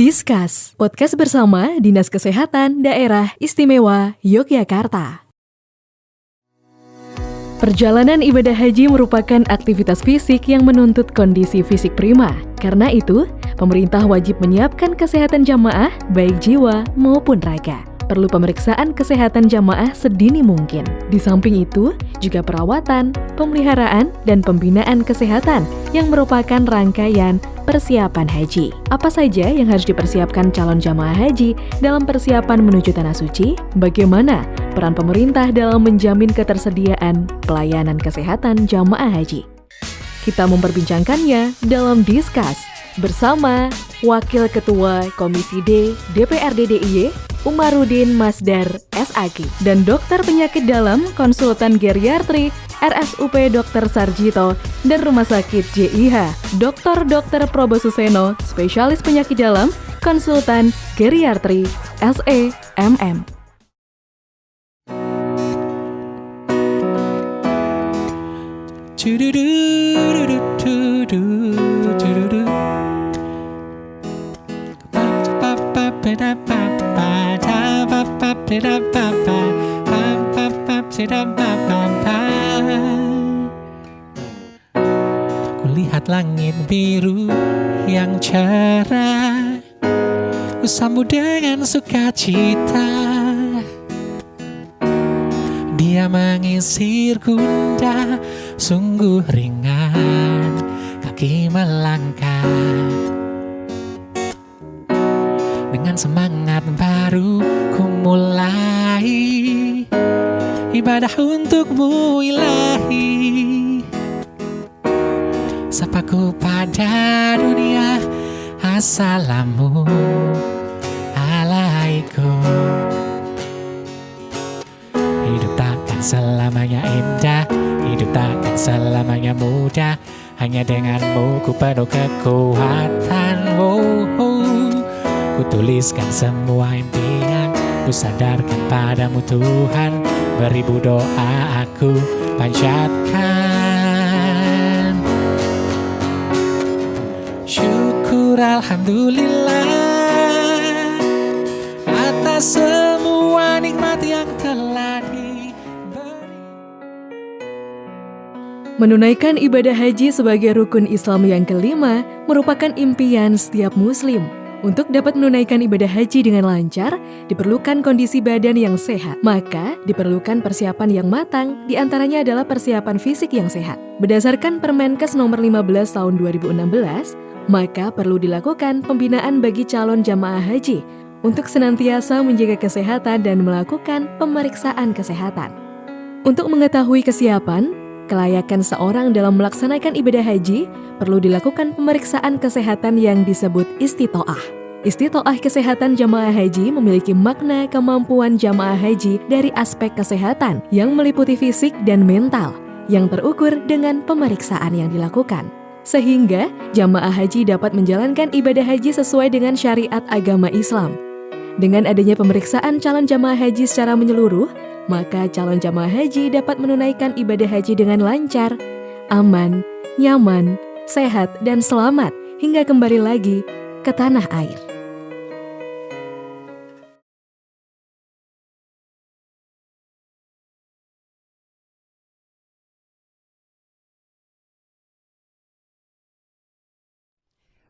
Discuss, podcast bersama Dinas Kesehatan Daerah Istimewa Yogyakarta. Perjalanan ibadah haji merupakan aktivitas fisik yang menuntut kondisi fisik prima. Karena itu, pemerintah wajib menyiapkan kesehatan jamaah baik jiwa maupun raga. Perlu pemeriksaan kesehatan jamaah sedini mungkin. Di samping itu, juga perawatan, pemeliharaan, dan pembinaan kesehatan yang merupakan rangkaian persiapan haji. Apa saja yang harus dipersiapkan calon jamaah haji dalam persiapan menuju Tanah Suci? Bagaimana peran pemerintah dalam menjamin ketersediaan pelayanan kesehatan jamaah haji? Kita memperbincangkannya dalam Discuss bersama Wakil Ketua Komisi D DPRD DIY Umarudin Masdar SAG dan Dokter Penyakit Dalam Konsultan Geriatri RSUP Dr. Sarjito dan Rumah Sakit JIH Dr. Probo Suseno Spesialis Penyakit Dalam Konsultan Geriatri SEMM. Kulihat langit biru yang cerah, bersambut dengan sukacita. Dia mengisir gundah, sungguh ringan kaki melangkah. Dengan semangat baru ku mulai ibadah untukmu ilahi. Sapaku pada dunia, assalamu alaikum. Hidup takkan selamanya indah, hidup takkan selamanya mudah. Hanya denganmu ku penuh kekuatan. Ku tuliskan semua impian, ku sandarkan padamu Tuhan. Beribu doa aku panjatkan. Syukur alhamdulillah atas semua nikmat yang telah diberi. Menunaikan ibadah haji sebagai rukun Islam yang kelima merupakan impian setiap muslim. Untuk dapat menunaikan ibadah haji dengan lancar, diperlukan kondisi badan yang sehat. Maka, diperlukan persiapan yang matang, diantaranya adalah persiapan fisik yang sehat. Berdasarkan Permenkes nomor 15 tahun 2016, maka perlu dilakukan pembinaan bagi calon jamaah haji untuk senantiasa menjaga kesehatan dan melakukan pemeriksaan kesehatan. Untuk mengetahui kesiapan, kelayakan seorang dalam melaksanakan ibadah haji, perlu dilakukan pemeriksaan kesehatan yang disebut istitoah. Istitoah kesehatan jamaah haji memiliki makna kemampuan jamaah haji dari aspek kesehatan yang meliputi fisik dan mental, yang terukur dengan pemeriksaan yang dilakukan. Sehingga, jamaah haji dapat menjalankan ibadah haji sesuai dengan syariat agama Islam. Dengan adanya pemeriksaan calon jamaah haji secara menyeluruh, maka calon jamaah haji dapat menunaikan ibadah haji dengan lancar, aman, nyaman, sehat, dan selamat hingga kembali lagi ke tanah air.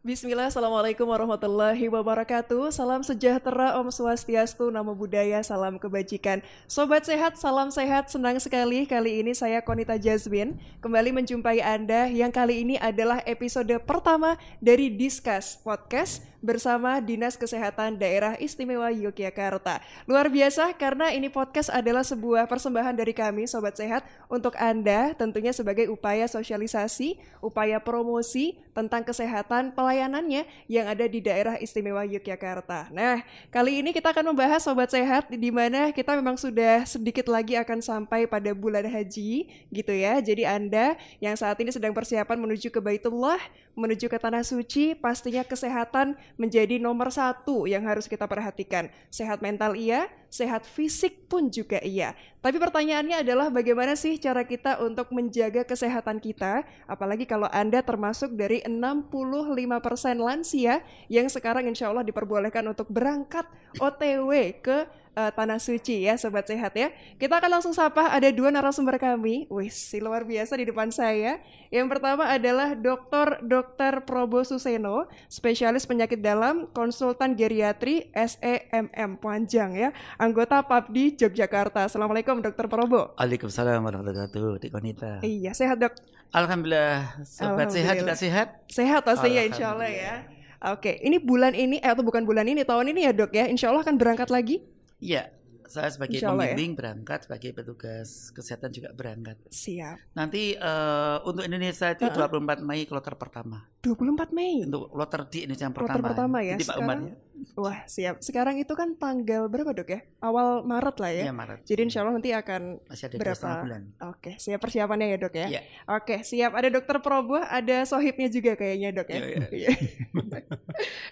Bismillah, Assalamualaikum warahmatullahi wabarakatuh. Salam sejahtera, Om Swastiastu, Namo Buddhaya, salam kebajikan. Sobat sehat, salam sehat, senang sekali kali ini saya Konita Jazmin kembali menjumpai Anda yang kali ini adalah episode pertama dari Discuss Podcast bersama Dinas Kesehatan Daerah Istimewa Yogyakarta. Luar biasa karena ini podcast adalah sebuah persembahan dari kami, Sobat Sehat, untuk Anda tentunya sebagai upaya sosialisasi, upaya promosi tentang kesehatan pelayanannya yang ada di daerah istimewa Yogyakarta. Nah, kali ini kita akan membahas Sobat Sehat di mana kita memang sudah sedikit lagi akan sampai pada bulan haji gitu ya. Jadi Anda yang saat ini sedang persiapan menuju ke Baitullah, menuju ke Tanah Suci, pastinya kesehatan menjadi nomor satu yang harus kita perhatikan. Sehat mental iya, sehat fisik pun juga iya. Tapi pertanyaannya adalah bagaimana sih cara kita untuk menjaga kesehatan kita, apalagi kalau Anda termasuk dari 65% lansia yang sekarang insya Allah diperbolehkan untuk berangkat OTW ke Tanah Suci ya Sobat Sehat ya. Kita akan langsung sapa, ada 2 narasumber kami. Wih, luar biasa di depan saya. Yang pertama adalah Dr. Probo Suseno, spesialis penyakit dalam, konsultan geriatri SEMM panjang ya, anggota PAPDI Yogyakarta. Assalamualaikum Dr. Probo. Waalaikumsalam warahmatullahi wabarakatuh, Dik Konita. Iya, sehat Dok? Alhamdulillah, sobat sehat juga sehat? Sehat pastinya insya Allah ya. Oke, ini bulan ini, atau bukan bulan ini, tahun ini ya Dok ya, insya Allah akan berangkat lagi? Iya, saya sebagai Insyaallah pembimbing berangkat, sebagai petugas kesehatan juga berangkat. Siap. Nanti untuk Indonesia itu 24 Mei kloter pertama. 24 Mei? Untuk kloter di Indonesia yang Kloter pertama ya. Jadi Pak Umar ya. Wah siap. Sekarang itu kan tanggal berapa Dok ya? Awal Maret lah ya? Iya, Maret. Jadi insya Allah nanti akan Masih ada berapa? 2,5 bulan. Oke, siap persiapannya ya Dok ya? Iya. Oke, siap. Ada Dokter Probo, ada sohibnya juga kayaknya Dok ya? Iya.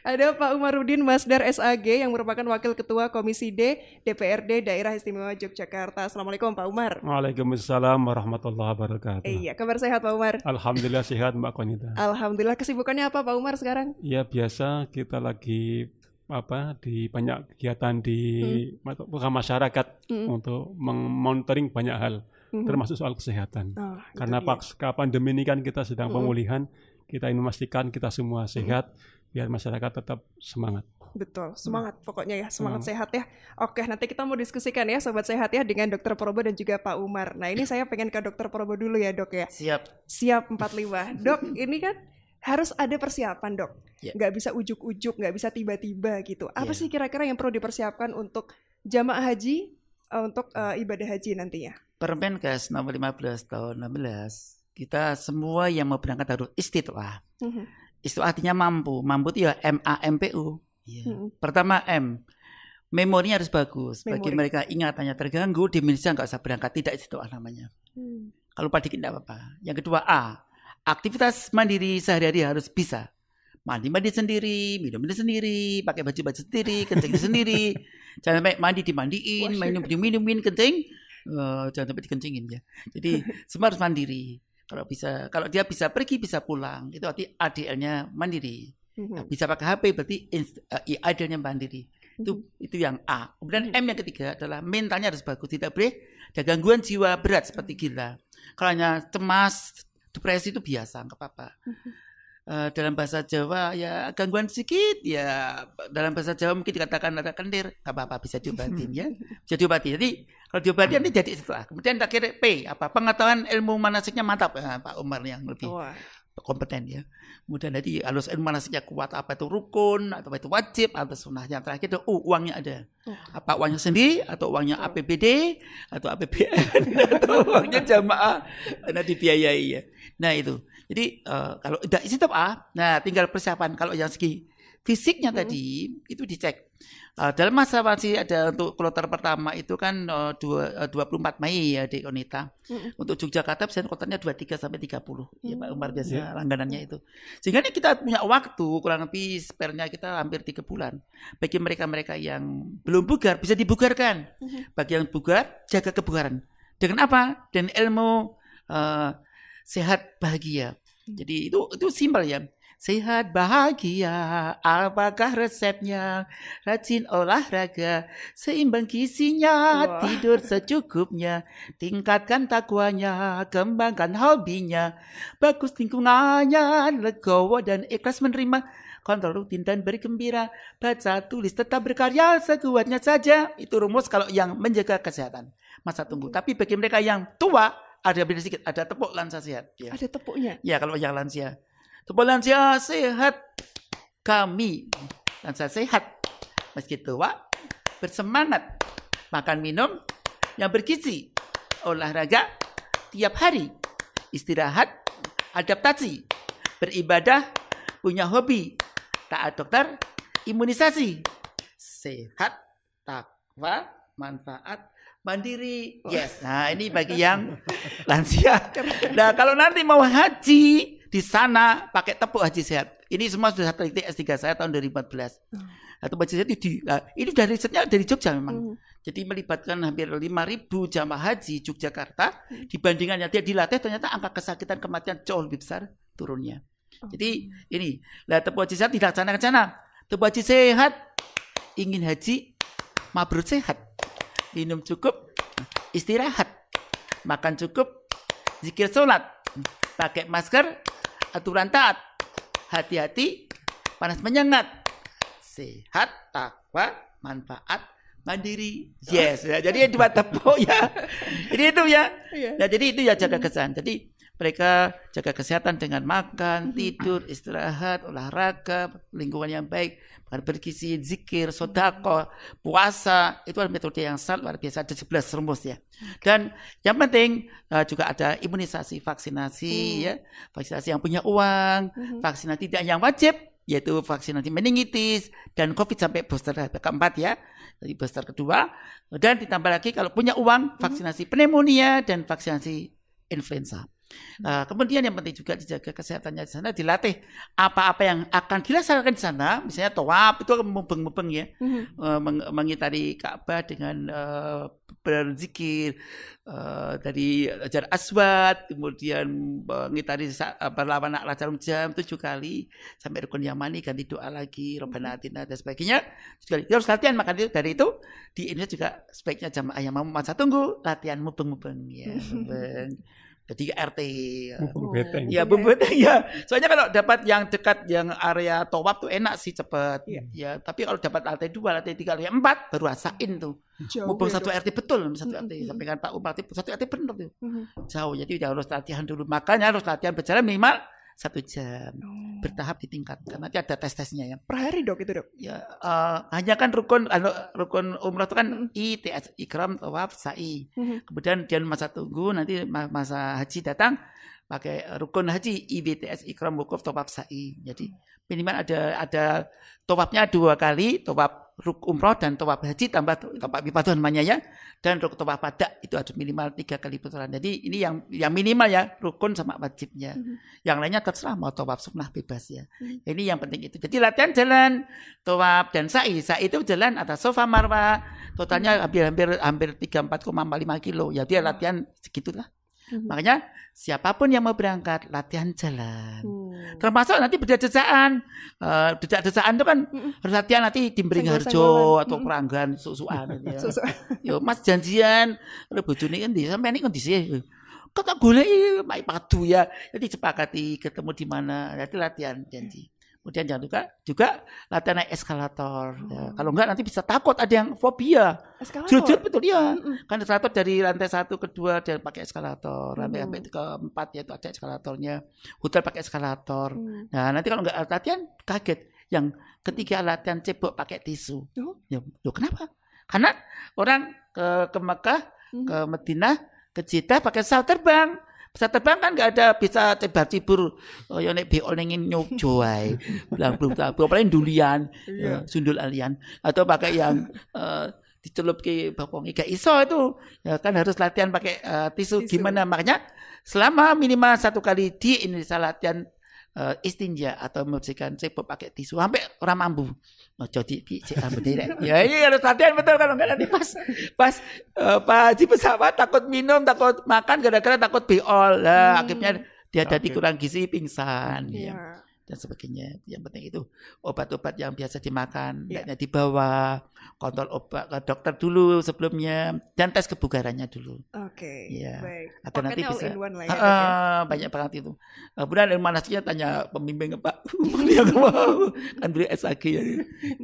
Ada Pak Umarudin Masdar SAG yang merupakan Wakil Ketua Komisi D DPRD Daerah Istimewa Yogyakarta. Assalamualaikum Pak Umar. Waalaikumsalam warahmatullahi wabarakatuh. Iya, kabar sehat Pak Umar? Alhamdulillah sehat Mbak Konita. Alhamdulillah. Kesibukannya apa Pak Umar sekarang? Ya biasa kita lagi di banyak kegiatan di masyarakat untuk monitoring banyak hal termasuk soal kesehatan. Karena pasca pandemi ini kan kita sedang pemulihan, kita ingin memastikan kita semua sehat biar masyarakat tetap semangat. Betul, semangat pokoknya ya, semangat sehat ya. Oke, nanti kita mau diskusikan ya Sobat Sehat ya dengan Dokter Probo dan juga Pak Umar. Nah ini saya pengen ke Dokter Probo dulu ya Dok ya. Siap 45. Dok, ini kan harus ada persiapan Dok. Nggak bisa ujuk-ujuk, nggak bisa tiba-tiba gitu. Apa sih kira-kira yang perlu dipersiapkan untuk jamaah haji, untuk ibadah haji nantinya? Permenkes nomor 15 tahun 16, kita semua yang mau berangkat harus istitoah. Istitoah artinya mampu. Mampu itu ya MAMPU. Pertama M, memorinya harus bagus. Bagi mereka ingatannya terganggu, di Indonesia nggak usah berangkat, tidak istitoah namanya. Kalau pada dikit tidak apa-apa. Yang kedua A, aktivitas mandiri sehari-hari harus bisa. Mandi sendiri, minum sendiri, pakai baju sendiri, kencing sendiri. Jangan sampai mandi dimandiin, minum kencing, jangan sampai dikencingin ya. Jadi semua harus mandiri. Kalau dia bisa pergi, bisa pulang, itu arti ADL-nya mandiri. Bisa pakai HP berarti idealnya mandiri. Itu yang A. Kemudian M yang ketiga adalah mentalnya harus bagus, tidak boleh ada gangguan jiwa berat seperti gila. Kalau hanya cemas, depresi itu biasa, nggak apa-apa. Dalam bahasa Jawa ya gangguan sedikit ya, dalam bahasa Jawa mungkin dikatakan ada kendir, nggak apa-apa, bisa diobatin ya, bisa diobati. Jadi kalau diobati nanti jadi setelah. Kemudian terakhir P, pengetahuan ilmu manasiknya mantap, Pak Umar yang lebih kompeten ya. Kemudian jadi halus ilmu manasiknya kuat, apa itu rukun atau itu wajib atau sunnah. Yang terakhir itu uangnya ada, apa uangnya sendiri atau uangnya APBD atau APBN atau uangnya jamaah karena dibiayai ya. Nah itu. Jadi kalau udah isi top A, nah tinggal persiapan. Kalau yang segi fisiknya tadi itu dicek. Dalam masa masih ada untuk kloter pertama itu kan 24 Mei ya di Konita. Untuk Yogyakarta biasanya kloternya 23 sampai 30. Ya Pak Umar biasa langganannya itu. Sehingga ini kita punya waktu kurang lebih spare-nya kita hampir 3 bulan. Bagi mereka-mereka yang belum bugar bisa dibugarkan. Bagi yang bugar jaga kebugaran. Dengan apa? Dan ilmu sehat bahagia. Jadi itu simpel ya. Sehat bahagia, apakah resepnya? Rajin olahraga, seimbang gizinya, tidur secukupnya, tingkatkan takwanya, kembangkan hobinya, bagus lingkungannya, legowo dan ikhlas menerima, kontrol rutin dan bergembira, baca tulis tetap berkarya sekuatnya saja. Itu rumus kalau yang menjaga kesehatan masa tunggu. Tapi bagi mereka yang tua, ada beda sedikit, ada tepuk lansia sehat. Ya. Ada tepuknya? Ya kalau yang lansia. Tepuk lansia sehat. Kami lansia sehat. Meski tua, bersemangat. Makan minum yang bergizi. Olahraga tiap hari. Istirahat, adaptasi. Beribadah, punya hobi. Taat dokter, imunisasi. Sehat, takwa, manfaat, mandiri. Yes. Nah, ini bagi yang lansia. Nah, kalau nanti mau haji di sana pakai tepuk haji sehat. Ini semua sudah teliti S3 saya tahun 2014. Atau haji sehat ini dari risetnya dari Jogja memang. Jadi melibatkan hampir 5.000 jamaah haji Yogyakarta. Dibandingannya dia dilatih ternyata angka kesakitan kematian jauh lebih besar turunnya. Jadi ini, lah tebu haji sehat tidak ke sana. Tebu haji sehat, ingin haji, mabrur sehat. Minum cukup, istirahat. Makan cukup, zikir sholat. Pakai masker, aturan taat. Hati-hati, panas menyengat. Sehat, takwa, manfaat, mandiri. Yes, ya. Jadi dua tepuk ya. Jadi itu ya. Nah, jadi itu ya jaga kesehatan. Jadi mereka jaga kesehatan dengan makan, tidur, istirahat, olahraga, lingkungan yang baik, makan bergizi, zikir, sedekah, puasa. Itu adalah metode yang sangat luar biasa. Ada 11 rumus ya. Dan yang penting juga ada imunisasi, vaksinasi ya. Vaksinasi yang punya uang, vaksinasi tidak yang wajib, yaitu vaksinasi meningitis dan COVID sampai booster keempat ya. Jadi booster kedua. Dan ditambah lagi kalau punya uang, vaksinasi pneumonia dan vaksinasi influenza. Kemudian yang penting juga dijaga kesehatannya di sana, dilatih apa-apa yang akan dilaksanakan di sana, misalnya tawaf itu mubeng-mubeng ya, mengitari Ka'bah dengan berzikir dari Hajar Aswad, kemudian mengitari berlawan A'la Jarum Jam 7 kali sampai rukun Yamani, ganti doa lagi, Rabbana Atina dan sebagainya. Dia harus latihan, maka dari itu di Indonesia juga sebaiknya jamaah yang mau masa tunggu latihan mubeng-mubeng ya, mubeng. Jadi RT ya bebeteng ya. Soalnya kalau dapat yang dekat yang area tawaf tuh enak sih cepet ya. Tapi kalau dapat lantai 2, lantai 3, lantai 4 baru rasain tuh. Mumpung satu RT betul, satu RT. Sampaikan Pak Bupati satu RT benar tuh. Jauh, jadi udah harus latihan dulu. Makanya harus latihan berjalan minimal 1 jam, bertahap ditingkatkan. Nanti ada tes-tesnya ya. Per hari dok itu dok? Ya, hanya kan rukun umrah itu kan ITS, ikram, tawaf, sa'i. Kemudian dia masa tunggu, nanti masa haji datang pakai rukun haji, IBTS, ikram, wukuf, tawaf, sa'i. Jadi minimal ada tawafnya 2 kali, tawaf umroh dan tawaf haji tambah tawaf ibadah namanya ya, dan tawaf pada itu harus minimal 3 kali putaran. Jadi ini yang minimal ya, rukun sama wajibnya. Yang lainnya terserah mau tawaf sunnah bebas ya. Ini yang penting itu. Jadi latihan jalan tawaf dan sa'i. Sa'i itu jalan atas Safa Marwah, totalnya hampir 34,45 kilo. Ya dia latihan segitulah. Makanya siapapun yang mau berangkat latihan jalan, termasuk nanti berdajaan. Berdajaan itu kan harus latihan nanti di Beringharjo atau Peranggan susuan. Yo Mas janjian, ada bojone endi sampai ini kondisi. Kok tak golek mai padu ya. Jadi sepakati ketemu di mana. Jadi latihan janji. Kemudian jangan juga latihan naik eskalator. Ya. Kalau enggak nanti bisa takut, ada yang fobia. Jujur betul ya. Kan eskalator dari lantai 1 ke 2 dia pakai eskalator, sampai ke 4 ya itu ada eskalatornya. Hotel pakai eskalator. Nah, nanti kalau enggak latihan kaget. Yang ketiga latihan cebok pakai tisu. Ya, loh kenapa? Karena orang ke Mekah, ke Madinah, ke Jeddah pakai pesawat terbang. Pesawat terbang kan nggak ada bisa cebar-cibur yang nek beol nengin nyojo ae. Belum paling dulian, sundul alian atau pakai yang dicelup ke bokong gak iso itu. Ya kan harus latihan pakai tisu. Gimana makanya selama minimal 1 kali di Indonesia latihan istinja atau membersihkan cebok pakai tisu sampai orang mampu. Jadi ya ini harus latihan betul, kalau enggak nanti pas di pesawat takut minum, takut makan gara-gara takut beol. Lah akhirnya dia jadi kurang gizi, pingsan ya. Dan sebagainya. Yang penting itu obat-obat yang biasa dimakan, hendaknya dibawa, kontrol obat ke dokter dulu sebelumnya, dan tes kebugarannya dulu. Oke, ya. Baik. Agar nanti bisa banyak banget itu. Kemudian ilmu manasnya tanya pembimbing Pak, dia mau kan beli SAG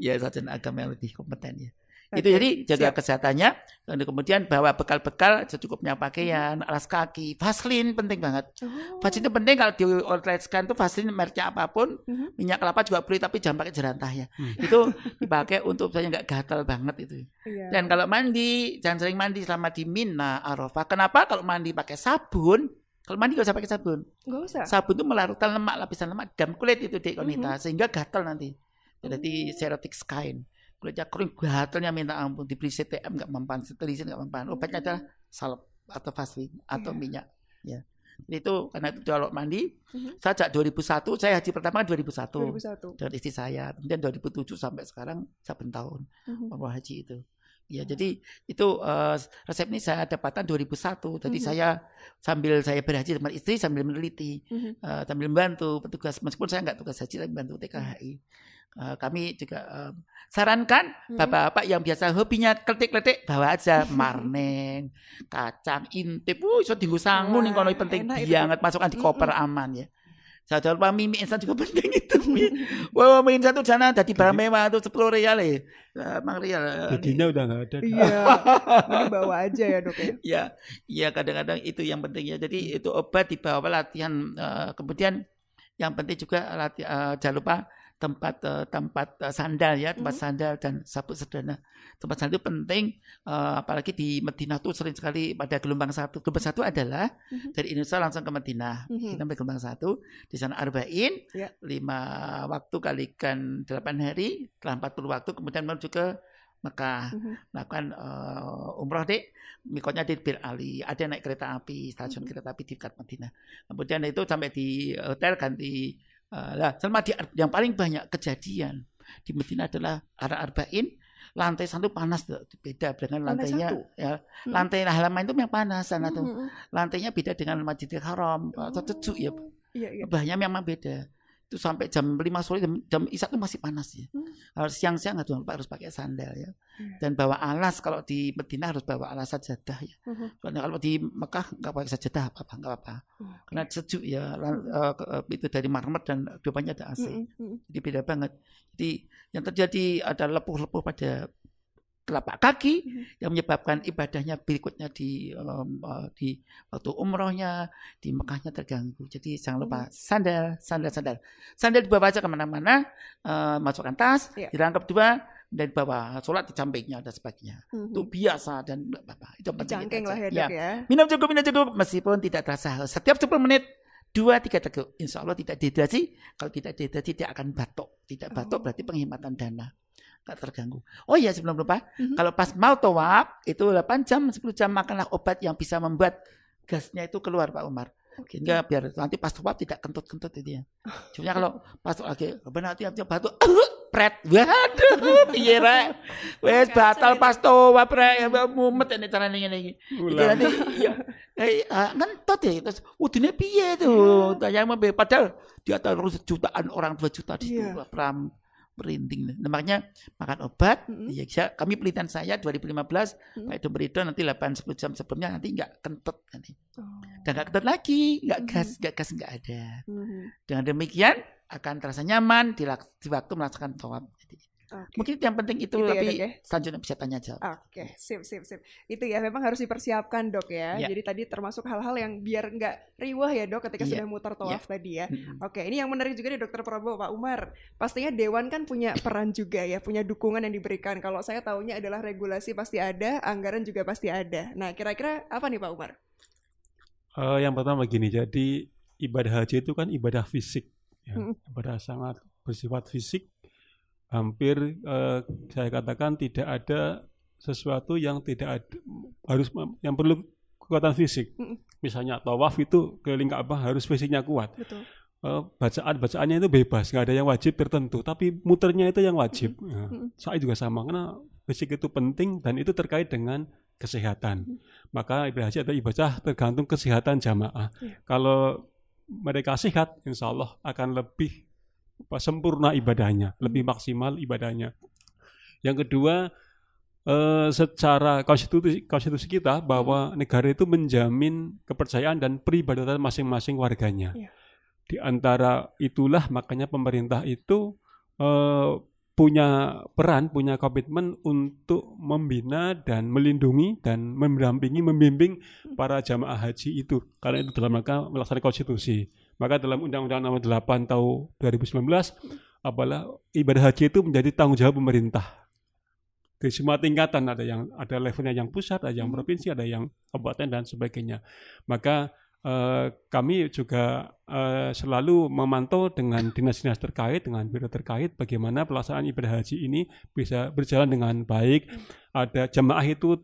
ya sarjana agama yang lebih kompeten ya. Itu jadi jaga kesehatannya, dan kemudian bawa bekal-bekal secukupnya, pakaian, alas kaki, vaselin penting banget. Vaselin itu penting kalau dioleskan tuh vaselin mereknya apapun, minyak kelapa juga boleh tapi jangan pakai jerantah ya. Itu dipakai untuk saya nggak gatal banget itu. Dan kalau mandi jangan sering mandi selama di Mina, Arafah. Kenapa? Kalau mandi pakai sabun, kalau mandi nggak usah pakai sabun. Nggak usah. Sabun itu melarutkan lemak, lapisan lemak dalam kulit itu dek Konita, sehingga gatal nanti. Jadi serotic skin. Kulitnya kering, gatalnya minta ampun, diberi CTM nggak mempan, sterilisin nggak mempan. Obatnya adalah salep atau vaselin atau minyak. Ya, itu karena itu kalau mandi. Sejak 2001, saya haji pertama kan 2001 dengan istri saya. Kemudian 2007 sampai sekarang 7 tahun umroh haji itu. Ya, jadi itu resep ini saya dapatkan 2001. Jadi saya sambil saya berhaji sama istri sambil meneliti, sambil membantu petugas, meskipun saya nggak tugas haji tapi membantu TKHI. Kami juga sarankan bapak-bapak yang biasa hobinya kletik-kletik bawa aja marneng, kacang, intip, iso dienggo sangu ning kono penting banget, masukkan di koper aman ya. Saya lupa mie instan juga penting itu. Wah, mie instan itu sana jadi barang mewah tuh 10 rial ya. Mang rial. Jadinya udah nggak ada. Iya. Ini bawa aja ya dok ya. Iya kadang-kadang itu yang penting ya. Jadi itu obat dibawa latihan. Kemudian yang penting juga jangan lupa tempat sandal ya, tempat sandal dan sabuk sederhana. Tempat sandal itu penting, apalagi di Madinah tuh sering sekali pada gelombang 1. Gelombang 1 adalah dari Indonesia langsung ke Madinah. Kita sampai gelombang 1, di sana arba'in, 5 waktu kalikan 8 hari, setelah 40 waktu kemudian menuju ke Mekah, melakukan umroh mikotnya di Bir Ali, ada naik kereta api, stasiun kereta api di dekat Madinah. Kemudian itu sampai di hotel ganti. Selama yang paling banyak kejadian di Madinah adalah arba'in, lantai 1 panas, beda dengan lantainya ya. Lantai halaman itu yang panas sana tuh. Lantainya beda dengan Masjidil Haram atau sejuk ya. Bahannya memang beda. Itu sampai jam 5 sore, jam Isya itu masih panas ya. Harus siang-siang harus pakai sandal ya. Dan bawa alas, kalau di Madinah harus bawa alas sajadah ya. Karena kalau di Mekah nggak pakai sajadah nggak apa-apa. Karena sejuk ya, itu dari marmer dan depannya ada AC. Jadi beda banget. Jadi yang terjadi ada lepuh-lepuh pada telapak kaki yang menyebabkan ibadahnya berikutnya di waktu umrohnya di Mekahnya terganggu. Jadi jangan lupa sandal dibawa aja kemana-mana, masukkan tas, dirangkap 2 dan bawa sholat di sampingnya dan sebagainya. Itu biasa dan apa itu penting. Cangkeng lah ya dok ya. Minum cukup meskipun tidak terasa. Setiap 10 menit 2-3 teguk. Insya Allah tidak dehidrasi. Kalau tidak dehidrasi tidak akan batuk. Tidak batuk berarti penghematan dana. Gak terganggu. Oh iya sebelum lupa, kalau pas mau tawaf itu 8 jam 10 jam makanlah obat yang bisa membuat gasnya itu keluar Pak Umar. Sehingga biar nanti pas tawaf tidak kentut-kentut itu ya. Cuma kalau pas lagi benar tiap batuk pret. Waduh, iya rek. Wes batal pas tawaf rek mumet ini carane ngene iki. Itu nanti ya ngentut ya terus udine piye tuh. Tanya padahal di atas jutaan orang 2 juta di situ merinding. Nah, makanya makan obat. Ya, kami penelitian saya 2015 Pak Edo Merido nanti 8-10 jam sebelumnya nanti nggak kentut nanti. Dan nggak kentut lagi, nggak gas nggak ada. Dengan demikian akan terasa nyaman di waktu melaksanakan tawaf. Mungkin yang penting itu tapi ya, selanjutnya bisa tanya jawab. Oke, sip. Itu ya memang harus dipersiapkan dok ya. Jadi tadi termasuk hal-hal yang biar nggak riwah ya dok ketika sudah mutar tawaf tadi ya. Oke, ini yang menarik juga nih Dokter Prabowo, Pak Umar. Pastinya Dewan kan punya peran juga ya, punya dukungan yang diberikan. Kalau saya taunya adalah regulasi pasti ada, anggaran juga pasti ada. Nah kira-kira apa nih Pak Umar? Yang pertama gini, jadi ibadah haji itu kan ibadah fisik, ya. Ibadah sangat bersifat fisik. Hampir saya katakan tidak ada sesuatu yang tidak ada, yang perlu kekuatan fisik. Misalnya tawaf itu keliling Ka'bah harus fisiknya kuat. Betul. Bacaannya itu bebas, nggak ada yang wajib tertentu, tapi muternya itu yang wajib. Sa'i juga sama, karena fisik itu penting dan itu terkait dengan kesehatan. Maka ibadah haji adalah ibadah tergantung kesehatan jamaah. Kalau mereka sehat, insya Allah akan lebih sempurna ibadahnya, lebih maksimal ibadahnya. Yang kedua, secara konstitusi kita bahwa negara itu menjamin kepercayaan dan peribadatan masing-masing warganya. Di antara itulah makanya pemerintah itu punya peran, punya komitmen untuk membina dan melindungi dan mendampingi, membimbing para jamaah haji itu. Karena itu dalam rangka melaksanakan konstitusi. Maka dalam Undang-Undang Nomor 8 tahun 2019, ibadah haji itu menjadi tanggung jawab pemerintah. Di semua tingkatan ada levelnya yang pusat, ada yang provinsi, ada yang kabupaten dan sebagainya. Maka kami juga selalu memantau dengan dinas-dinas terkait, dengan biro terkait, bagaimana pelaksanaan ibadah haji ini bisa berjalan dengan baik. Ada jamaah itu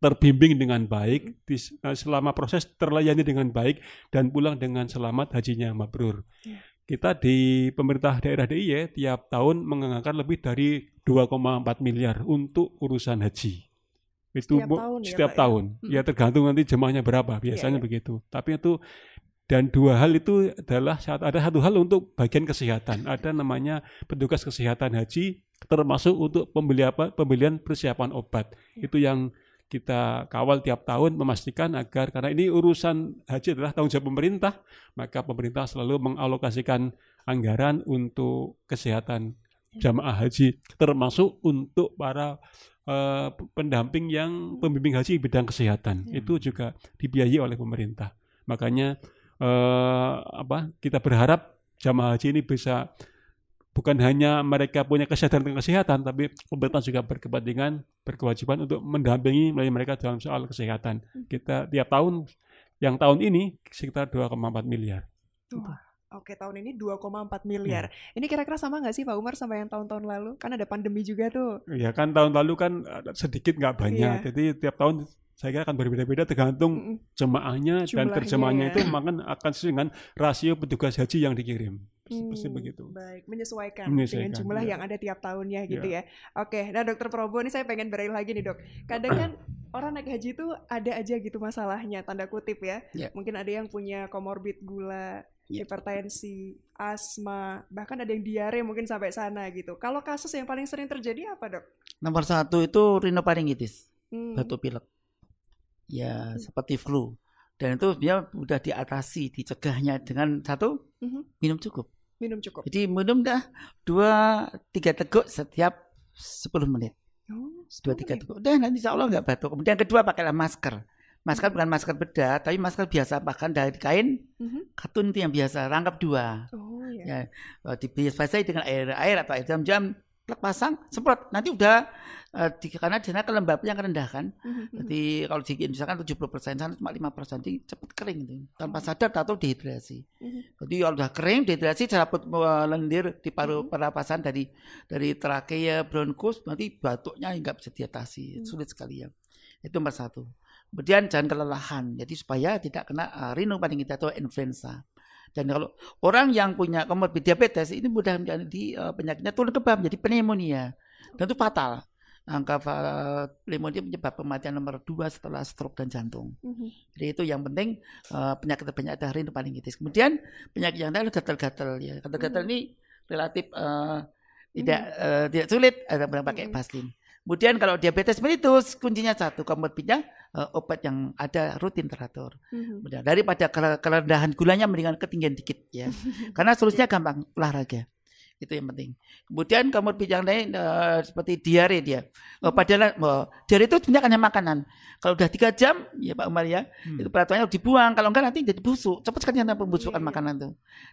terbimbing dengan baik, selama proses terlayani dengan baik dan pulang dengan selamat, hajinya mabrur. kita di pemerintah daerah DIY tiap tahun menganggarkan lebih dari 2,4 miliar untuk urusan haji. Itu setiap tahun. Ya tergantung nanti jemaahnya berapa, biasanya begitu. Tapi itu, dan dua hal itu adalah, ada satu hal untuk bagian kesehatan. Ada namanya petugas kesehatan haji, termasuk untuk pembelian persiapan obat. Itu yang kita kawal tiap tahun, memastikan agar, karena ini urusan haji adalah tanggung jawab pemerintah, maka pemerintah selalu mengalokasikan anggaran untuk kesehatan jamaah haji, termasuk untuk para pendamping yang pembimbing haji bidang kesehatan. Itu juga dibiayai oleh pemerintah. Makanya kita berharap jamaah haji ini bisa, bukan hanya mereka punya kesehatan, tapi pemerintah juga berkewajiban untuk mendampingi mereka dalam soal kesehatan. Kita tiap tahun, yang tahun ini sekitar 2,4 miliar. Oke, tahun ini 2,4 miliar. Ini kira-kira sama nggak sih Pak Umar sama yang tahun-tahun lalu? Kan ada pandemi juga tuh. Ya kan, tahun lalu kan sedikit nggak banyak. Jadi tiap tahun saya kira akan berbeda-beda tergantung jemaahnya dan terjemaahnya itu akan sesuai dengan rasio petugas haji yang dikirim. Pasti begitu. Baik, menyesuaikan dengan jumlah yang ada tiap tahunnya gitu ya. Oke, nah Dokter Probo, ini saya pengen berakhir lagi nih Dok. Kadang kan orang naik haji itu ada aja gitu masalahnya, tanda kutip ya. Mungkin ada yang punya komorbid gula, hipertensi, asma, bahkan ada yang diare mungkin sampai sana gitu. Kalau kasus yang paling sering terjadi apa Dok? Nomor 1 itu rinoparingitis, batuk pilek. Ya seperti flu. Dan itu dia udah diatasi, dicegahnya dengan minum cukup. Jadi minum dah 2-3 teguk setiap 10 menit. 2-3 teguk. Udah nanti insya Allah nggak batuk. Kemudian kedua pakailah masker. Masker bukan masker bedah, tapi masker biasa, bahkan dari kain katun itu yang biasa, rangkap 2. Ya, dibasahi dengan air atau air jam-jam, pasang, semprot. Nanti udah karena kelembabannya rendah kan. Jadi kalau di misalkan 70%, sana cuma 5%, jadi cepat kering itu. Tanpa sadar atau dehidrasi. Jadi kalau udah kering, dehidrasi, serabut lendir di paru pernapasan dari trakea, bronkus, nanti batuknya nggak bisa diatasi, sulit sekali ya. Itu nomor 1. Kemudian jangan kelelahan, jadi supaya tidak kena rinoparingitis atau influenza. Dan kalau orang yang punya komorbid diabetes ini mudah menjadi penyakitnya turun kebam, jadi pneumonia, dan itu fatal. Angka pneumonia penyebab kematian nomor 2 setelah stroke dan jantung. Jadi itu yang penting, penyakit ada rinoparingitis. Kemudian penyakit yang lain gatal-gatal ya. Gatal-gatal ini relatif tidak sulit, ada pakai Vaseline. Kemudian kalau diabetes mellitus, kuncinya 1, komorbidnya obat yang ada rutin teratur. Daripada kerendahan gulanya mendingan ketinggian dikit ya. Karena solusinya gampang, olahraga. Itu yang penting. Kemudian komorbid yang lain seperti diare dia. Padahal diare itu sebenarnya hanya makanan. Kalau udah 3 jam, ya Pak Umar ya, itu peraturannya dibuang. Kalau enggak nanti jadi busuk. Cepat sekali pembusukan makanan itu.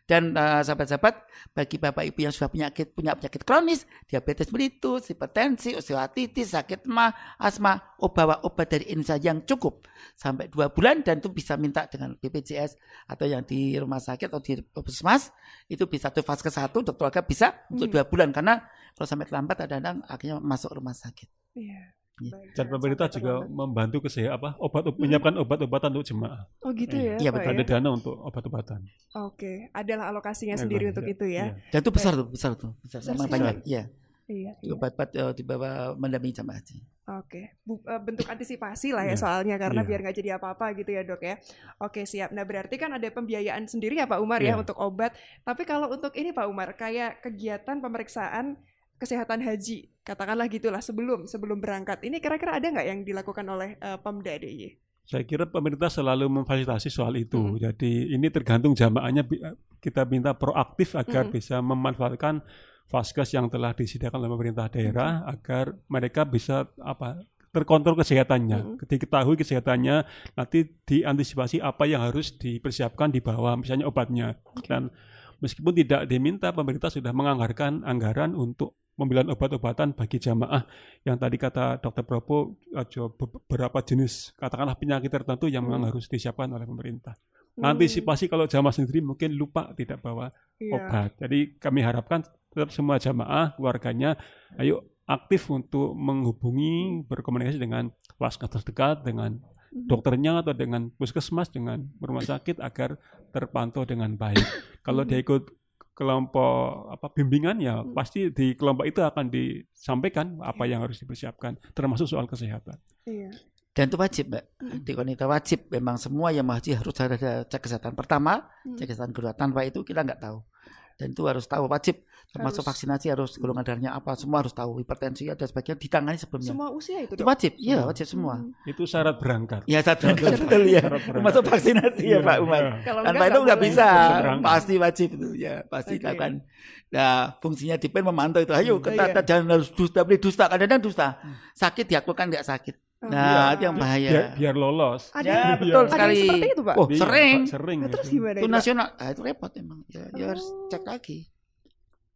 Dan sahabat-sahabat, bagi Bapak Ibu yang sudah punya penyakit kronis, diabetes mellitus, hipertensi, osteoartritis, sakit mah, asma, bawa obat dari Indonesia yang cukup sampai 2 bulan, dan itu bisa minta dengan BPJS atau yang di rumah sakit atau di puskesmas, itu bisa tuh fase 1, dokter keluarga bisa untuk 2 bulan, karena kalau sampai terlambat kadang-kadang akhirnya masuk rumah sakit. Dan pemerintah juga membantu menyiapkan obat-obatan untuk jemaah. Oh gitu ya? Iya, betul. Ada dana untuk obat-obatan. Oke, adalah alokasinya sendiri untuk itu ya. Dan itu besar tuh. Memang banyak. Iya. Obat-obat di bawah mendampingi jemaah haji. Oke, bentuk antisipasi lah ya soalnya, karena biar nggak jadi apa-apa gitu ya Dok ya. Oke, siap. Nah berarti kan ada pembiayaan sendiri ya Pak Umar ya untuk obat. Tapi kalau untuk ini Pak Umar, kayak kegiatan pemeriksaan kesehatan haji, katakanlah gitulah sebelum berangkat, ini kira-kira ada nggak yang dilakukan oleh Pemda DIY? Saya kira pemerintah selalu memfasilitasi soal itu. Jadi ini tergantung jamaahnya, kita minta proaktif agar bisa memanfaatkan vaskes yang telah disediakan oleh pemerintah daerah agar mereka bisa terkontrol kesehatannya, diketahui kesehatannya, nanti diantisipasi apa yang harus dipersiapkan di bawah, misalnya obatnya. Dan meskipun tidak diminta, pemerintah sudah menganggarkan anggaran untuk pembelian obat-obatan bagi jamaah yang tadi kata Dr. Probo, beberapa jenis katakanlah penyakit tertentu yang memang harus disiapkan oleh pemerintah. Antisipasi kalau jamaah sendiri mungkin lupa tidak bawa obat. Jadi kami harapkan tetap semua jamaah, keluarganya, ayo aktif untuk menghubungi, berkomunikasi dengan vaskes terdekat, dengan dokternya atau dengan puskesmas, dengan rumah sakit agar terpantau dengan baik. Kalau dia ikut kelompok bimbingan ya pasti di kelompok itu akan disampaikan apa yang harus dipersiapkan termasuk soal kesehatan. Iya. Dan itu wajib, Mbak. Di Konita wajib memang semua yang mau haji harus ada cek kesehatan pertama, cek kesehatan kedua. Tanpa itu kita nggak tahu. Dan itu harus tahu, wajib. Termasuk vaksinasi harus golongan darahnya apa, semua harus tahu. Hipertensi ada sebagian ditangani sebelumnya. Semua usia itu, Itu wajib, iya wajib semua. Itu syarat berangkat. Ya syarat berangkat, betul ya. Termasuk vaksinasi ya Pak Umar. Tanpa itu nggak bisa, pasti wajib itu ya, pasti dilakukan. Nah, fungsinya Dipen memantau itu. Ayo, kita jangan harus dusta, beli dusta. Kadang-kadang dusta. Sakit diakukan nggak sakit. Nah, itu yang bahaya. Biar lolos. Ya, betul sekali. Seperti itu, Pak. Oh, sering. Sering. Terus gimana? Itu nasional. Itu repot emang. Ya, harus cek lagi.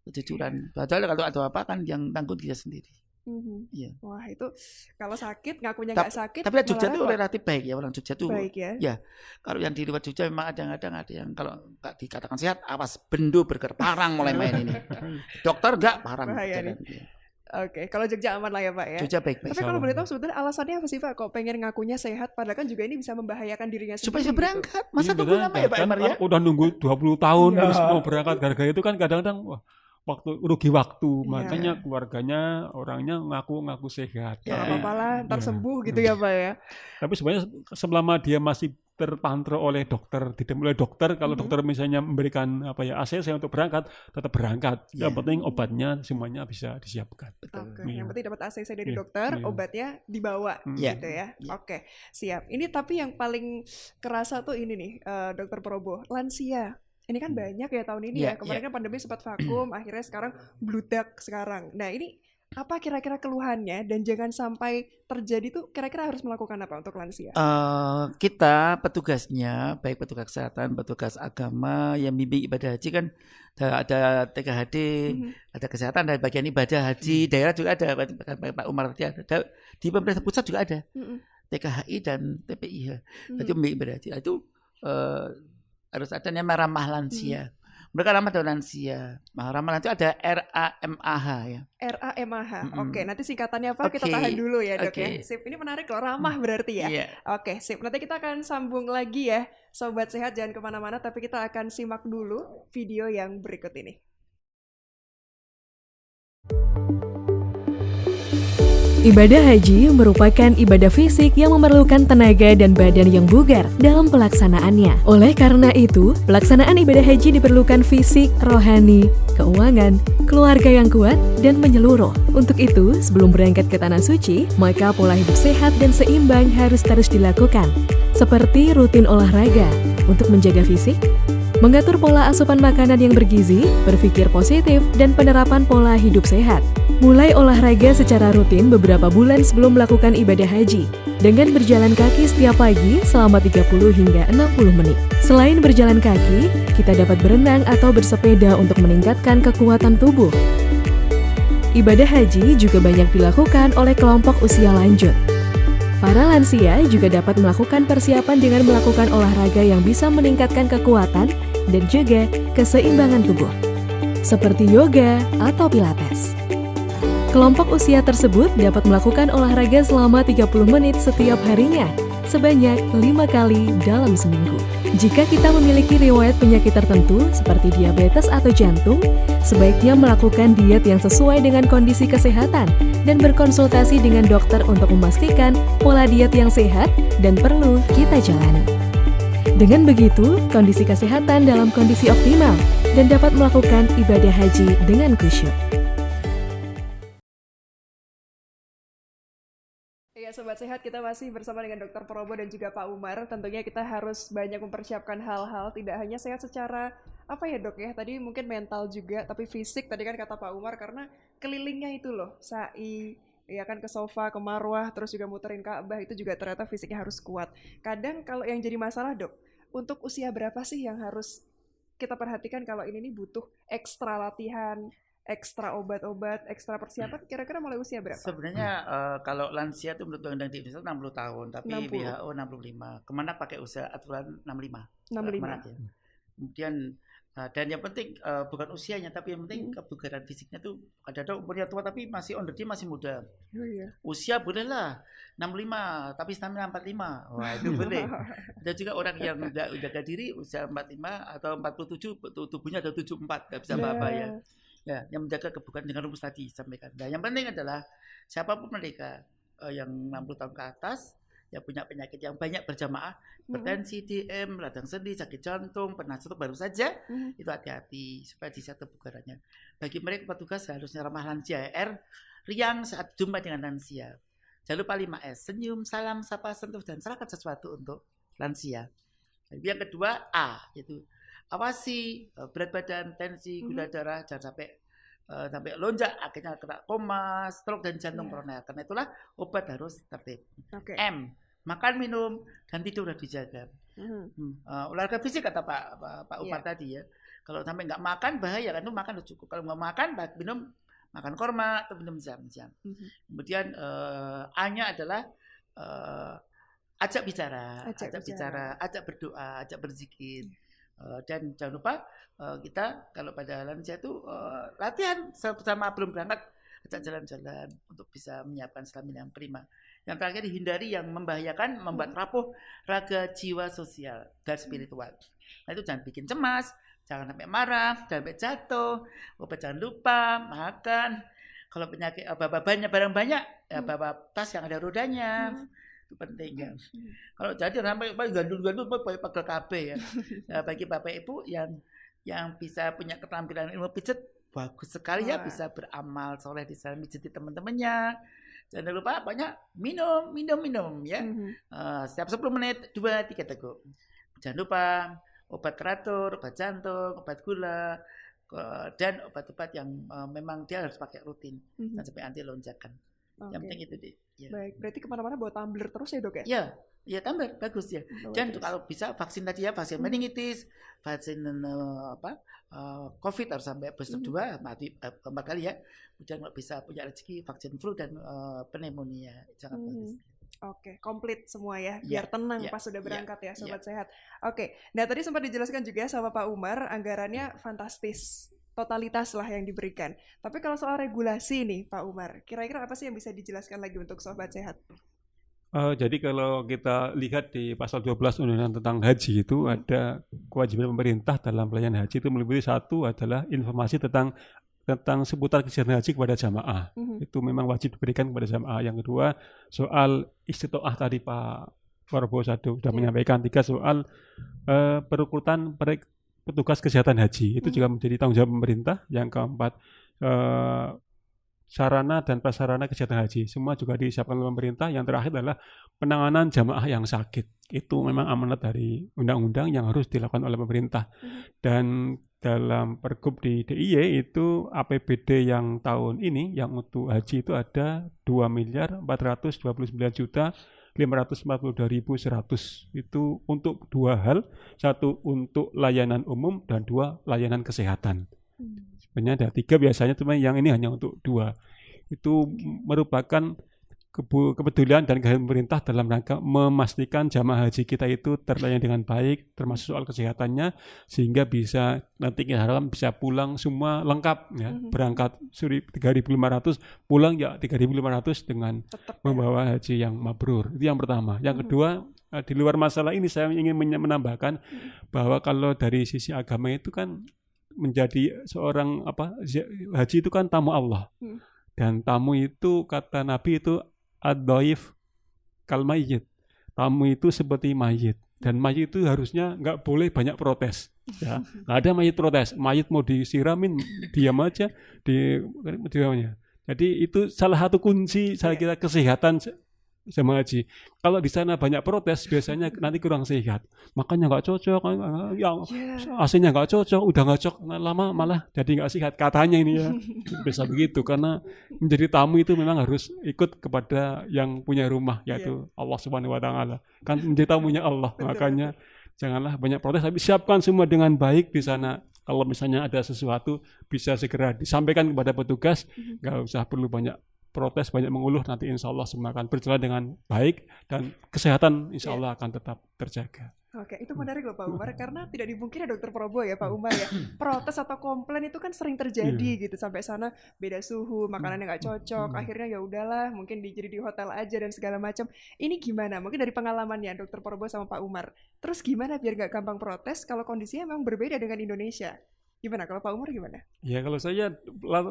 Kejujuran. Padahal kalau ada apa kan yang tanggung dia sendiri. Iya. Wah, itu kalau sakit ngakunya nggak sakit. Tapi Jogja itu relatif baik ya, orang Jogja itu. Baik ya. Ya. Kalau yang di luar Jogja memang ada yang kalau nggak dikatakan sehat, awas bendo burger parang mulai main ini. Dokter enggak parang. Bahaya nih. Oke, kalau Jogja aman lah ya Pak ya. Jogja baik-baik. Tapi kalau boleh tahu sebetulnya alasannya apa sih Pak? Kok pengen ngakunya sehat padahal kan juga ini bisa membahayakan dirinya sendiri. Supaya bisa berangkat. Masa tunggu lama ya Pak Emar ya? Udah nunggu 20 tahun terus mau berangkat gara-gara itu kan kadang-kadang rugi waktu, makanya keluarganya orangnya ngaku sehat. Ya apa-apa lah, ntar sembuh gitu ya Pak ya. Tapi sebenarnya selama dia masih terpantau oleh dokter, tidak oleh dokter, kalau dokter misalnya memberikan ACC untuk berangkat, tetap berangkat. Yang penting obatnya semuanya bisa disiapkan. Oke, yang penting dapat ACC dari dokter, obatnya dibawa gitu ya. Oke, siap. Ini tapi yang paling kerasa tuh ini nih, Dokter Probo, lansia. Ini kan banyak ya tahun ini ya. Kemarin kan pandemi sempat vakum, akhirnya sekarang bludak sekarang. Nah ini apa kira-kira keluhannya dan jangan sampai terjadi tuh kira-kira harus melakukan apa untuk lansia? Kita petugasnya, baik petugas kesehatan, petugas agama yang bimbing ibadah haji kan ada TKHD, ada kesehatan, ada bagian ibadah haji, daerah juga ada, Pak Umar tadi ada, di pemerintah pusat juga ada, TKHI dan TPIH, itu bimbing ibadah haji. Itu harus ada namanya ramah lansia. Mereka ramah dengan lansia. Ramah lansia ada RAMAH ya. RAMAH. Oke, nanti singkatannya apa? Kita tahan dulu ya Dok ya. Sip, ini menarik loh, ramah berarti ya. Oke, sip. Nanti kita akan sambung lagi ya. Sobat Sehat jangan kemana-mana, tapi kita akan simak dulu video yang berikut ini. Ibadah haji merupakan ibadah fisik yang memerlukan tenaga dan badan yang bugar dalam pelaksanaannya. Oleh karena itu, pelaksanaan ibadah haji diperlukan fisik, rohani, keuangan, keluarga yang kuat, dan menyeluruh. Untuk itu, sebelum berangkat ke Tanah Suci, maka pola hidup sehat dan seimbang harus terus dilakukan, seperti rutin olahraga untuk menjaga fisik, mengatur pola asupan makanan yang bergizi, berpikir positif, dan penerapan pola hidup sehat. Mulai olahraga secara rutin beberapa bulan sebelum melakukan ibadah haji, dengan berjalan kaki setiap pagi selama 30 hingga 60 menit. Selain berjalan kaki, kita dapat berenang atau bersepeda untuk meningkatkan kekuatan tubuh. Ibadah haji juga banyak dilakukan oleh kelompok usia lanjut. Para lansia juga dapat melakukan persiapan dengan melakukan olahraga yang bisa meningkatkan kekuatan dan juga keseimbangan tubuh, seperti yoga atau pilates. Kelompok usia tersebut dapat melakukan olahraga selama 30 menit setiap harinya, sebanyak 5 kali dalam seminggu. Jika kita memiliki riwayat penyakit tertentu seperti diabetes atau jantung, sebaiknya melakukan diet yang sesuai dengan kondisi kesehatan dan berkonsultasi dengan dokter untuk memastikan pola diet yang sehat dan perlu kita jalani. Dengan begitu, kondisi kesehatan dalam kondisi optimal dan dapat melakukan ibadah haji dengan khusyuk. Ya Sobat Sehat, kita masih bersama dengan Dr. Probo dan juga Pak Umar. Tentunya kita harus banyak mempersiapkan hal-hal, tidak hanya sehat secara apa ya Dok ya, tadi mungkin mental juga, tapi fisik tadi kan kata Pak Umar, karena kelilingnya itu loh, sa'i, ya kan, ke sofa, ke marwah, terus juga muterin Ka'bah, itu juga ternyata fisiknya harus kuat. Kadang kalau yang jadi masalah Dok, untuk usia berapa sih yang harus kita perhatikan kalau ini nih butuh ekstra latihan, ekstra obat-obat, ekstra persiapan, kira-kira mulai usia berapa? Sebenarnya kalau lansia itu menurut undang-undang di Indonesia 60 tahun, tapi 60. WHO 65. Kemana pakai usia aturan 65? 65. Kemudian dan yang penting bukan usianya, tapi yang penting kebugaran fisiknya tuh kadang-kadang umurnya tua tapi masih on the day, masih muda. Usia bolehlah 65 tapi stamina 45. Wah, itu boleh. Ada juga orang yang udah jaga diri usia 45 atau 47 tubuhnya ada 74, enggak bisa apa-apa ya. Ya, yang menjaga kebugaran dengan rumus tadi sampaikan. Nah, yang penting adalah siapapun mereka yang 60 tahun ke atas yang punya penyakit yang banyak berjamaah, hipertensi, DM, radang sendi, sakit jantung, pernah stroke baru saja, itu hati-hati supaya dijaga kebugarannya. Bagi mereka petugas harusnya ramah lansia, riang saat jumpa dengan lansia. Jangan lupa 5S, senyum, salam, sapa, sentuh, dan serahkan sesuatu untuk lansia. Yang kedua A, yaitu awasi berat badan, tensi, gula darah, jangan sampai lonjak, akhirnya kena koma, stroke dan jantung koroner. Karena itulah obat harus tertib. M, makan, minum, dan tidur harus dijaga. Olahraga fisik kata Pak Umar tadi ya. Kalau sampai nggak makan bahaya kan, itu makan udah cukup. Kalau nggak makan, minum, makan korma atau minum jam-jam. Kemudian A-nya adalah ajak bicara, ajak berdoa, ajak berzikir. Dan jangan lupa kita kalau pada lansia itu latihan sama belum berangkat, ajak jalan-jalan untuk bisa menyiapkan stamina yang prima. Yang terakhir, hindari yang membahayakan, membuat rapuh raga, jiwa, sosial, dan spiritual. Nah itu jangan bikin cemas, jangan sampai marah, jangan sampai jatuh, jangan lupa makan. Kalau penyakit banyak barang banyak, ya bawa tas yang ada rodanya. Itu penting ya. Kalau jadi sampai gandul-gandul pegel KB ya. Bagi Bapak Ibu yang bisa punya keterampilan ilmu pijet, bagus sekali ya, bisa beramal soleh di sana, mijiti teman-temannya. Jangan lupa banyak minum ya. Setiap 10 menit 2-3 teguk. Jangan lupa obat teratur, obat jantung, obat gula, dan obat-obat yang memang dia harus pakai rutin, dan sampai anti lonjakan. Yang penting itu deh. Ya. Baik, berarti kemana-mana bawa tumbler terus ya dok ya? Ya tumbler bagus ya. Dan kalau bisa vaksin tadi ya, vaksin meningitis, vaksin COVID harus sampai booster 2, mati 4 kali ya. Kemudian kalau bisa punya rezeki vaksin flu dan pneumonia, sangat bagus. Oke, komplit semua ya, biar tenang pas sudah berangkat ya Sobat Sehat. Oke, nah tadi sempat dijelaskan juga sama Pak Umar, anggarannya fantastis, totalitas lah yang diberikan. Tapi kalau soal regulasi nih Pak Umar, kira-kira apa sih yang bisa dijelaskan lagi untuk Sobat Sehat? Jadi kalau kita lihat di pasal 12 Undang-Undang tentang haji itu ada kewajiban pemerintah dalam pelayanan haji itu meliputi satu adalah informasi tentang seputar kegiatan haji kepada jamaah. Itu memang wajib diberikan kepada jamaah. Yang kedua, soal istitoah tadi Pak Prabowo sudah menyampaikan. 3, soal perekrutan petugas kesehatan haji. Itu juga menjadi tanggung jawab pemerintah. Yang keempat, sarana dan prasarana kesehatan haji. Semua juga disiapkan oleh pemerintah. Yang terakhir adalah penanganan jamaah yang sakit. Itu memang amanat dari undang-undang yang harus dilakukan oleh pemerintah. Dan dalam pergub di DIY itu APBD yang tahun ini yang untuk haji itu ada 2.429.542.100 itu untuk 2 hal, 1 untuk layanan umum dan 2 layanan kesehatan. Sebenarnya ada 3 biasanya, cuma yang ini hanya untuk 2. Itu merupakan kepedulian dan kehadiran pemerintah dalam rangka memastikan jamaah haji kita itu terlayani dengan baik, termasuk soal kesehatannya, sehingga bisa nanti kita harapkan bisa pulang semua lengkap ya. Berangkat 3.500, pulang ya 3.500 dengan membawa haji yang mabrur. Itu yang pertama. Yang kedua, di luar masalah ini saya ingin menambahkan bahwa kalau dari sisi agama itu kan menjadi seorang haji itu kan tamu Allah. Dan tamu itu kata Nabi itu ad-dhaif kal mayyit. Tamu itu seperti mayit. Dan mayit itu harusnya nggak boleh banyak protes. Ya. Nggak ada mayit protes. Mayit mau disiramin, diam aja. Diamnya. Jadi itu salah satu kunci saya kira kesehatan jemaah haji. Kalau di sana banyak protes, biasanya nanti kurang sehat. Makanya nggak cocok, AC-nya nggak cocok, udah nggak cocok, lama malah jadi nggak sehat. Katanya ini ya, bisa begitu. Karena menjadi tamu itu memang harus ikut kepada yang punya rumah, yaitu Allah Subhanahu Wa Taala. Kan menjadi tamunya Allah, makanya janganlah banyak protes, tapi siapkan semua dengan baik di sana. Kalau misalnya ada sesuatu, bisa segera disampaikan kepada petugas, nggak usah perlu banyak protes, banyak mengeluh, nanti insya Allah semua akan berjalan dengan baik dan kesehatan insya Allah akan tetap terjaga. Oke, itu menarik loh Pak Umar, karena tidak dipungkiri Dokter Probo ya Pak Umar ya, protes atau komplain itu kan sering terjadi gitu, sampai sana beda suhu, makanannya nggak cocok, akhirnya ya udahlah, mungkin jadi di hotel aja dan segala macam. Ini gimana? Mungkin dari pengalamannya Dokter Probo sama Pak Umar, terus gimana biar nggak gampang protes kalau kondisinya memang berbeda dengan Indonesia? Gimana kalau Pak Umar gimana? Ya kalau saya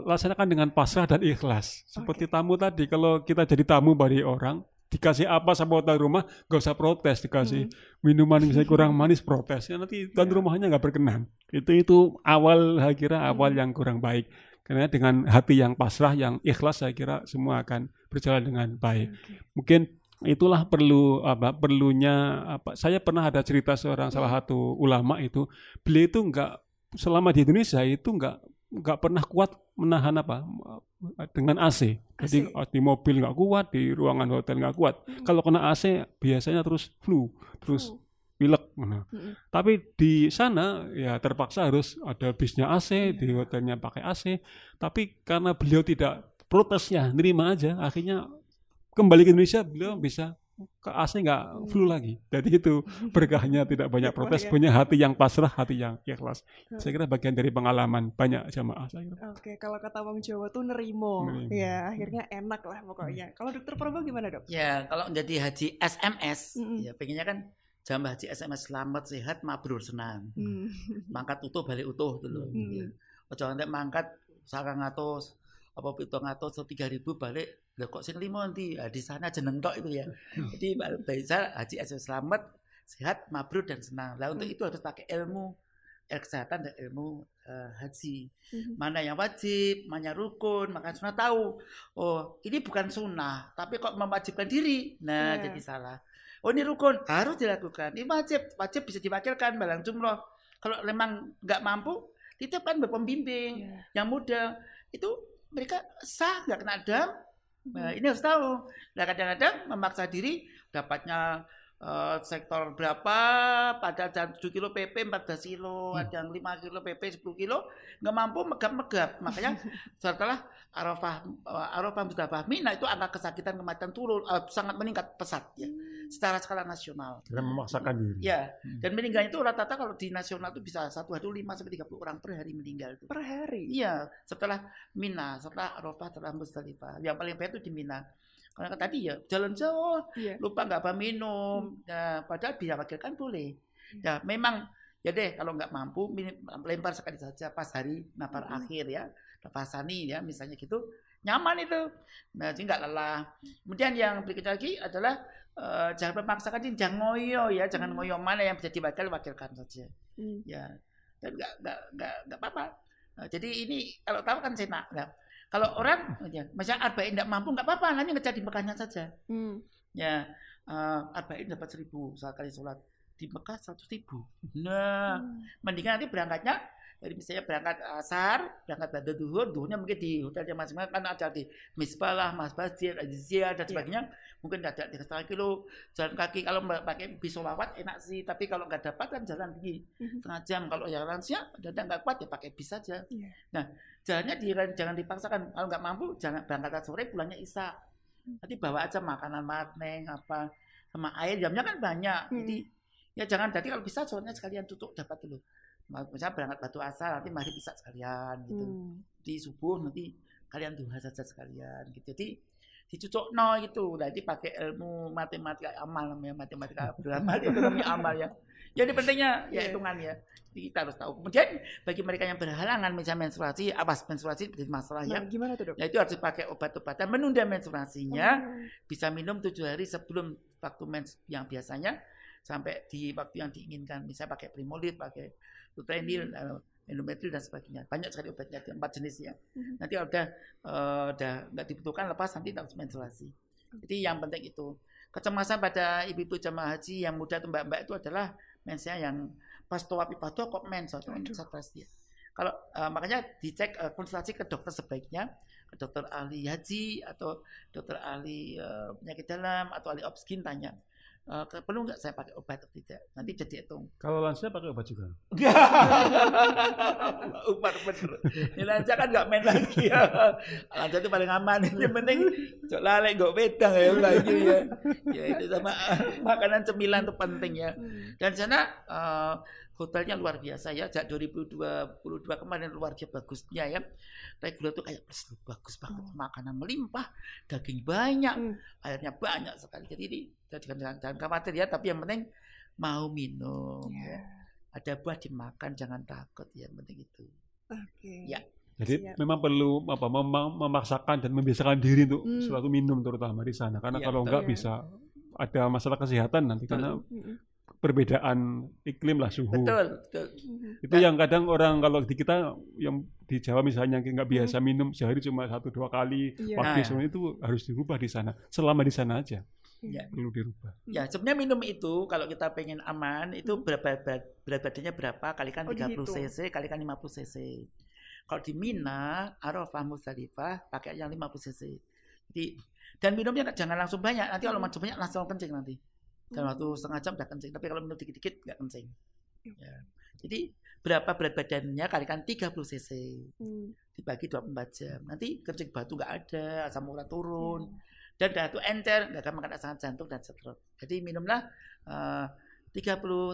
laksanakan dengan pasrah dan ikhlas. Seperti tamu tadi, kalau kita jadi tamu bagi orang, dikasih apa sama hotel rumah, gak usah protes. Dikasih minuman misalnya kurang manis, protes. Ya, nanti tuan rumahnya gak berkenan. Itu awal, saya kira awal yang kurang baik. Karena dengan hati yang pasrah, yang ikhlas, saya kira semua akan berjalan dengan baik. Mungkin itulah perlunya. Saya pernah ada cerita seorang salah satu ulama itu, beliau itu selama di Indonesia itu nggak pernah kuat menahan dengan AC. Jadi di mobil nggak kuat, di ruangan hotel nggak kuat. Kalau kena AC biasanya terus flu, terus pilek. Tapi di sana ya terpaksa harus ada bisnya AC, di hotelnya pakai AC. Tapi karena beliau tidak protesnya, nerima aja, akhirnya kembali ke Indonesia beliau bisa ke AC nggak flu lagi. Jadi itu berkahnya tidak banyak protes, punya hati yang pasrah, hati yang ikhlas. Saya kira bagian dari pengalaman banyak jamaah saya kira. Oke, kalau kata Wong Jawa tuh nerimo. Ya, akhirnya enak lah pokoknya. Kalau Dokter Probo gimana Dok? Ya, kalau menjadi haji SMS, ya pengennya kan jamaah haji SMS selamat, sehat, mabrur, senang. Mangkat utuh, balik utuh dulu. Ojo nanti mangkat 900 apa 700 atau 3.000 balik, lah kok sing 5 nanti di sana jeneng tok itu ya. Jadi bisa haji SMS selamat, sehat, mabrur dan senang. Lah untuk itu harus pakai ilmu kesehatan dan ilmu haji. Mana yang wajib, mana rukun, maka sunnah tahu. Oh, ini bukan sunnah, tapi kok mewajibkan diri. Nah, jadi salah. Oh, ini rukun, harus dilakukan. Ini wajib bisa diwakilkan balang jumroh. Kalau memang nggak mampu, titipkan berpembimbing yang muda. Itu mereka sah, nggak kena dam. Nah, ini harus tahu. Nah, kadang-kadang memaksa diri dapatnya sektor berapa, pada 7 kilo PP 14 kilo, ada yang 5 kilo PP 10 kilo, nggak mampu megap-megap. Makanya setelah Arafah Muzdalifah Mina itu angka kesakitan kematian turun sangat meningkat pesat ya, secara skala nasional. Karena memaksakan diri. Ya, dan meninggalnya itu rata-rata kalau di nasional itu bisa satu hari 5 sampai 30 orang per hari meninggal itu. Per hari? Iya, setelah Mina, setelah Arafah, setelah Muzdalifah. Yang paling banyak itu di Mina. Karena tadi ya jalan jauh, lupa nggak apa minum, padahal diwakilkan boleh. Ya memang ya deh kalau nggak mampu lempar sekali saja pas hari nafar akhir ya, nafasani ya misalnya gitu, nyaman itu. Nah jadi nggak lelah. Kemudian yang berikutnya lagi adalah jangan memaksakan diri, jangan ngoyo ya, jangan ngoyo mana yang bisa diwakilkan saja. Ya dan nggak apa-apa. Jadi ini kalau tahu kan senak. Kalau orang, misalnya arba'in tidak mampu, nggak apa-apa, nanti ngejar di Mekahnya saja. Ya, arba'in dapat 1.000 sekali sholat. Di Mekah 100.000. Nah, mendingan nanti berangkatnya, dari misalnya berangkat asar, berangkat pada duhurnya mungkin di hotelnya masing-masing, kan ada di Misbah, Mas Basir, Azizia, dan sebagainya. Mungkin ada 3,5 kilo, jalan kaki, kalau pakai bis sholawat enak sih, tapi kalau nggak dapat kan jalan tinggi, setengah jam. Kalau yang lansia, dan nggak kuat ya pakai bis saja. Nah, jalannya jangan dipaksakan. Kalau nggak mampu, jangan berangkat sore, pulangnya isya. Nanti bawa aja makanan mateng, apa, sama air, jamnya kan banyak. Jadi, ya jangan, jadi kalau bisa soalnya sekalian tutup dapat dulu. Misalnya berangkat batu asar, nanti maghrib bisa sekalian gitu. Di subuh nanti kalian duha saja sekalian gitu. Jadi dicucuk gitu. Nanti pakai ilmu matematika amal namanya, matematika beramal, ekonomi amal ya. Jadi pentingnya ya hitungan ya. Kita harus tahu. Kemudian bagi mereka yang berhalangan misalnya menstruasi, awas menstruasi menjadi masalah ya. Gimana tuh Dok? Ya itu harus pakai obat-obatan menunda menstruasinya. Bisa minum 7 hari sebelum waktu mens yang biasanya sampai di waktu yang diinginkan. Misalnya pakai Primolit, pakai Lutrenil, Endometril dan sebagainya. Banyak sekali obatnya, 4 jenisnya. Nanti kalau udah nggak dibutuhkan lepas nanti harus menstruasi. Jadi yang penting itu kecemasan pada ibu-ibu jamaah haji yang muda atau mbak-mbak itu adalah mensnya yang pas tawaf ibadah kok mens atau stres dia. Kalau makanya dicek konsultasi ke dokter sebaiknya, ke dokter ahli haji atau dokter ahli penyakit dalam atau ahli obskin tanya. perlu nggak saya pakai obat atau tidak? Nanti jadi hitung. Kalau lansia pakai obat juga? Obat bener. Ini lansia kan nggak main lagi ya. Lansia itu paling aman. Yang penting lale nggak pedang ya lagi ya. Ya itu sama makanan cemilan itu penting ya. Dan sana hotelnya luar biasa ya. Sejak 2022 kemarin luar biasa bagusnya ya. Regular tuh kayak bagus banget. Makanan melimpah, daging banyak, airnya banyak sekali. Jadi jangan khawatir ya. Tapi yang penting mau minum. Ya. Ada buah dimakan, jangan takut ya. Yang penting itu. Ya. Jadi memang perlu memaksakan dan membiasakan diri untuk suatu minum terutama di sana. Karena kalau enggak bisa ada masalah kesehatan nanti karena perbedaan iklim lah, suhu. Betul. Itu yang kadang orang kalau di kita yang di Jawa misalnya nggak biasa minum sehari cuma 1-2 kali pagi sore itu harus dirubah di sana. Selama di sana aja perlu dirubah. Ya sebenarnya minum itu kalau kita pengen aman itu berat badannya berapa kalikan 30 cc kalikan 50 cc. Kalau di Mina, Arafah, Musdalifah pakai yang 50 cc. Jadi dan minumnya jangan langsung banyak. Nanti kalau langsung banyak langsung kencing nanti. Dan waktu setengah jam udah kencing, tapi kalau minum dikit-dikit nggak kencing. Ya. Jadi berapa berat badannya kalikan 30 cc dibagi 24 jam. Nanti kencing batu nggak ada, asam urat turun, dan dah itu encer, nggak akan makan serangan jantung dan stroke. Jadi minumlah 30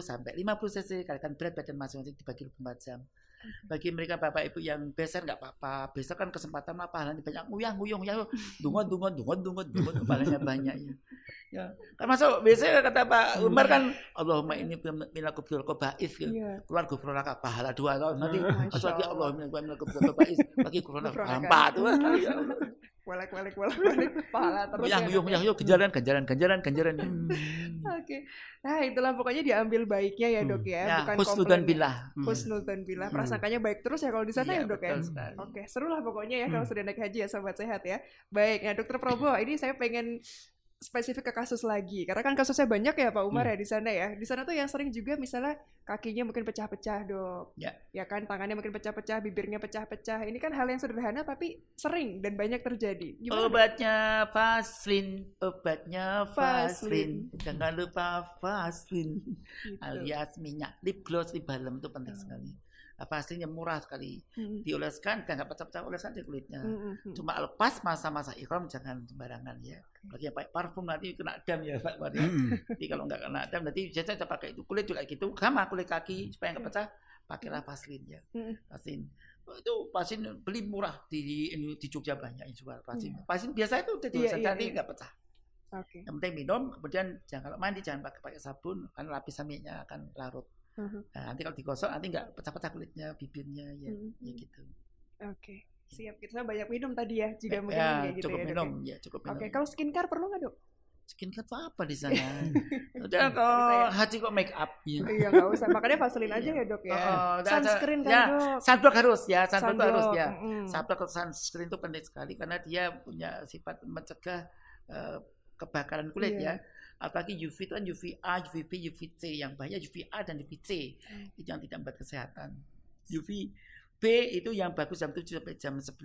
sampai 50 cc kalikan berat badan masing-masing dibagi 24 jam. Bagi mereka bapak ibu yang beser nggak apa-apa, besok kan kesempatan pahalanya banyak, nguyang ya, dungon pahalanya banyak ya. Kan masuk biasanya kata Pak Umar kan, Allahumma ini minal kubdul kobais, keluar gufronaka pahala 2 tahun nanti, masuk lagi Allahumma minal kubdul kobais, lagi gufronaka pahala 4 tuh. Walek pahala terus yuk ganjaran. Oke. Nah, itulah pokoknya diambil baiknya ya, Dok ya, bukan husnudzon billah. Husnudzon billah. Prasangkanya baik terus ya kalau di sana ya, Dok ya. Oke, seru lah pokoknya ya kalau sudah naik haji ya, sobat sehat ya. Baik, nah Dokter Probo, ini saya pengen spesifik ke kasus lagi, karena kan kasusnya banyak ya Pak Umar ya di sana ya. Di sana tuh yang sering juga misalnya kakinya mungkin pecah-pecah, Dok. Ya kan, tangannya mungkin pecah-pecah, bibirnya pecah-pecah. Ini kan hal yang sederhana tapi sering dan banyak terjadi. Gimana? Obatnya Vaseline. Jangan lupa Vaseline. Gitu. Alias minyak lip gloss, lip balm itu penting sekali. Vaseline yang murah sekali, dioleskan dan nggak pecah-pecah, oleskan di kulitnya. Cuma lepas masa-masa ihram jangan sembarangan ya. Lagi yang pakai parfum nanti kena dam ya Pak Maria. Jadi kalau nggak kena dam nanti biasanya saya pakai itu kulit juga gitu, sama kulit kaki supaya nggak pecah, pakailah Vaseline ya. Vaseline itu Vaseline beli murah di Jogja banyak yang jual Vaseline. Vaseline biasa itu udah dioleskan nanti nggak pecah. Yang penting minum, kemudian jangan kalau mandi jangan pakai sabun, karena lapisan minyaknya akan larut. Nah, nanti kalau digosok nanti nggak pecah-pecah kulitnya, bibirnya ya gitu. Oke, siap. Kita banyak minum tadi ya, juga minum ya gitu cukup ya. Minum, ya cukup minum. Oke, kalau skincare perlu nggak, Dok? Skincare itu apa di sana? Udah kalau haji kok make up ya. Iya nggak usah, makanya Vaseline aja ya, Dok ya. Sunscreen kan, Dok. Sunblock harus ya, sunblock harus ya. Sunblock atau sunscreen itu penting sekali karena dia punya sifat mencegah kebakaran kulit ya. Apalagi UV itu kan UVA, UVB, UVC. Yang bahaya UVA dan UVC. Itu yang tidak membuat kesehatan. UVB itu yang bagus jam 7 sampai jam 11,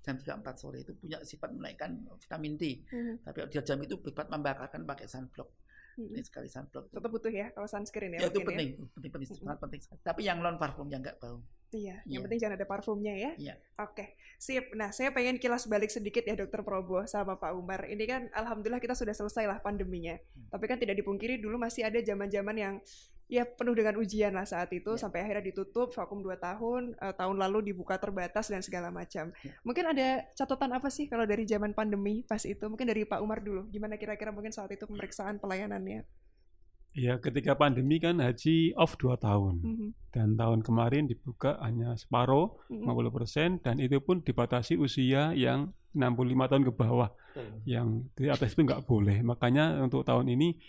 jam 3-4 sore. Itu punya sifat menaikkan vitamin D. Tapi di jam itu berat membakarkan pakai sunblock. Ini sekali sunblock. Tetap butuh ya kalau sunscreen ya. Ya itu penting, sangat penting. Tapi yang non parfum yang nggak bau. Iya, yang penting jangan ada parfumnya ya. Iya. Oke, sip. Nah, saya pengen kilas balik sedikit ya Dokter Probo sama Pak Umar. Ini kan alhamdulillah kita sudah selesai lah pandeminya. Tapi kan tidak dipungkiri dulu masih ada zaman-zaman yang ya penuh dengan ujian lah saat itu, sampai akhirnya ditutup vakum 2 tahun, tahun lalu dibuka terbatas dan segala macam. Mungkin ada catatan apa sih kalau dari zaman pandemi pas itu? Mungkin dari Pak Umar dulu. Gimana kira-kira mungkin saat itu pemeriksaan pelayanannya? Ya, ketika pandemi kan haji off 2 tahun. Dan tahun kemarin dibuka hanya separuh, 50%, dan itu pun dibatasi usia yang 65 tahun ke bawah. Yang di atas itu nggak boleh. Makanya untuk tahun ini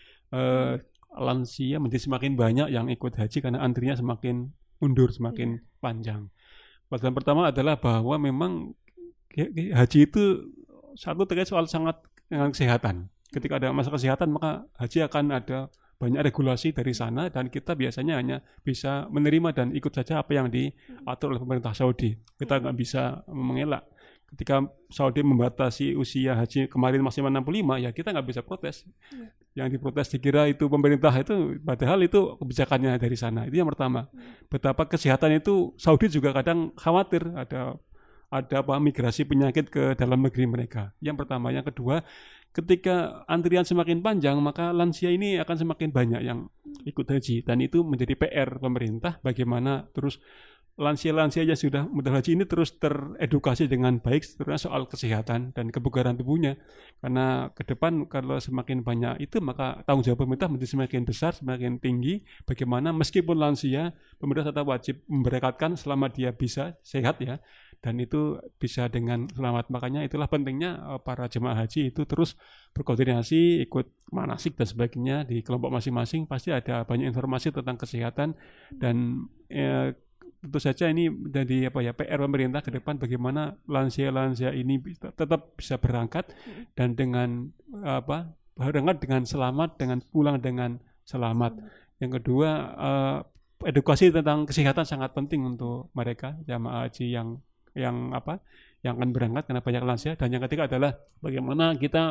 lansia menjadi semakin banyak yang ikut haji karena antrinya semakin mundur, semakin panjang. Pelajaran pertama adalah bahwa memang haji itu satu terkait soal sangat dengan kesehatan. Ketika ada masalah kesehatan maka haji akan ada banyak regulasi dari sana dan kita biasanya hanya bisa menerima dan ikut saja apa yang diatur oleh pemerintah Saudi. Kita nggak bisa mengelak. Ketika Saudi membatasi usia haji kemarin maksimal 65, ya kita nggak bisa protes. Yang diprotes dikira itu pemerintah itu, padahal itu kebijakannya dari sana. Itu yang pertama. Betapa kesehatan itu Saudi juga kadang khawatir ada migrasi penyakit ke dalam negeri mereka. Yang pertama. Yang kedua, ketika antrian semakin panjang, maka lansia ini akan semakin banyak yang ikut haji. Dan itu menjadi PR pemerintah, bagaimana terus lansia-lansia yang sudah modal haji ini terus teredukasi dengan baik terutama soal kesehatan dan kebugaran tubuhnya. Karena ke depan kalau semakin banyak itu, maka tanggung jawab pemerintah menjadi semakin besar, semakin tinggi. Bagaimana meskipun lansia, pemerintah tetap wajib memberangkatkan selama dia bisa sehat ya. Dan itu bisa dengan selamat. Makanya itulah pentingnya para jemaah haji itu terus berkoordinasi, ikut manasik dan sebagainya di kelompok masing-masing. Pasti ada banyak informasi tentang kesehatan dan tentu saja ini dari PR pemerintah ke depan, bagaimana lansia-lansia ini tetap bisa berangkat dan dengan berangkat dengan selamat, dengan pulang dengan selamat. Yang kedua, edukasi tentang kesehatan sangat penting untuk mereka jamaah haji yang akan berangkat karena banyak lansia. Dan yang ketiga adalah bagaimana kita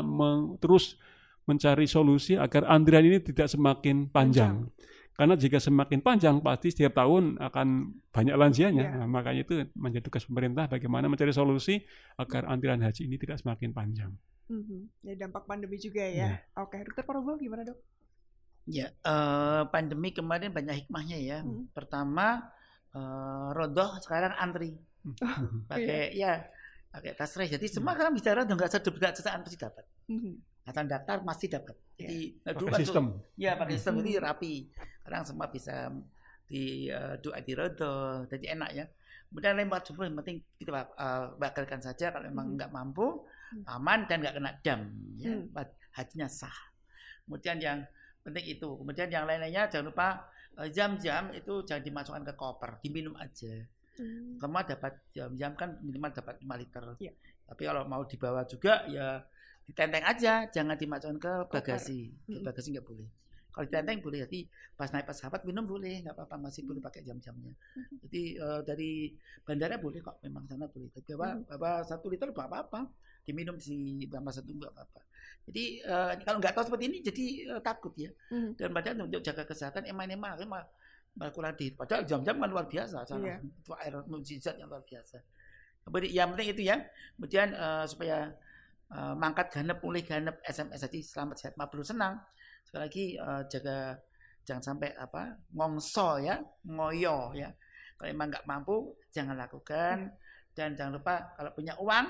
terus mencari solusi agar antrian ini tidak semakin panjang. Karena jika semakin panjang, pasti setiap tahun akan banyak lansianya. Nah, makanya itu menjadi tugas pemerintah bagaimana mencari solusi agar antrian haji ini tidak semakin panjang. Ya, dampak pandemi juga ya. Oke, Dr. Parobel gimana, Dok? Ya, pandemi kemarin banyak hikmahnya ya. Pertama, rodoh sekarang antri. Pakai tasreh. Jadi semua kan bicara nggak usah antri dapat. Asal daftar masih dapat. Jadi pakai sistem. Pakai sistem jadi rapi. Sekarang semua bisa di doa di rodo, jadi enak ya. Kemudian lempar jumroh yang penting kita batalkan saja kalau memang nggak mampu, aman dan nggak kena dam. Ya, hajinya sah. Kemudian yang penting itu. Kemudian yang lain-lainnya jangan lupa jam-jam itu jangan dimasukkan ke koper, diminum aja. Kamu dapat jam-jam kan minimal dapat 5 liter. Tapi kalau mau dibawa juga ya ditenteng aja, jangan dimasukkan ke bagasi. Bagasi nggak boleh. Kalau ditenteng boleh, jadi pas naik pesawat minum boleh, nggak apa-apa, masih boleh pakai jam-jamnya. Jadi dari bandara boleh kok, memang sana boleh. Tapi bawa 1 liter nggak apa-apa, diminum di masa tunggu nggak apa-apa. Jadi kalau nggak tahu seperti ini, jadi takut ya. Dan padahal untuk jaga kesehatan emang kurang di. Padahal jam-jam kan luar biasa, itu air mukjizat yang luar biasa. Kemudian yang penting itu ya. Kemudian supaya mangkat ganep, pulih ganep, SMS aja selamat sehat mabrur senang. Sekali lagi jaga jangan sampai ngongso ya, ngoyo ya. Kalau emang nggak mampu jangan lakukan. Dan jangan lupa kalau punya uang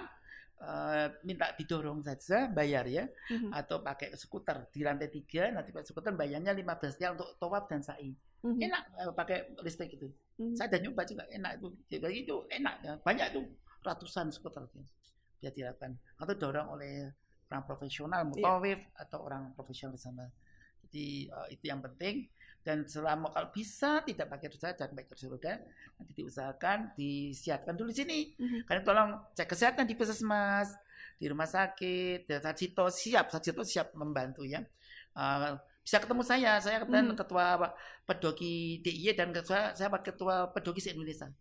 minta didorong saja bayar ya, atau pakai skuter di lantai 3 nanti pakai skuter bayarnya 15 rial untuk tawaf dan sa'i. Enak pakai listrik itu. Saya udah nyoba juga enak itu. Jadi itu enak ya. Banyak itu ratusan skuter bisa dilakukan atau dorong oleh orang profesional mutawif atau orang profesional di sana. Jadi itu yang penting. Dan selama kalau bisa tidak pakai roda, jangan pakai kursi roda, nanti diusahakan disiapkan dulu di sini. Karena tolong cek kesehatan di puskesmas, di rumah sakit, dan Sajito siap membantu ya. Bisa ketemu saya kebetulan ketua Pedoki DIY dan saya ketua Pedoki se-Indonesia.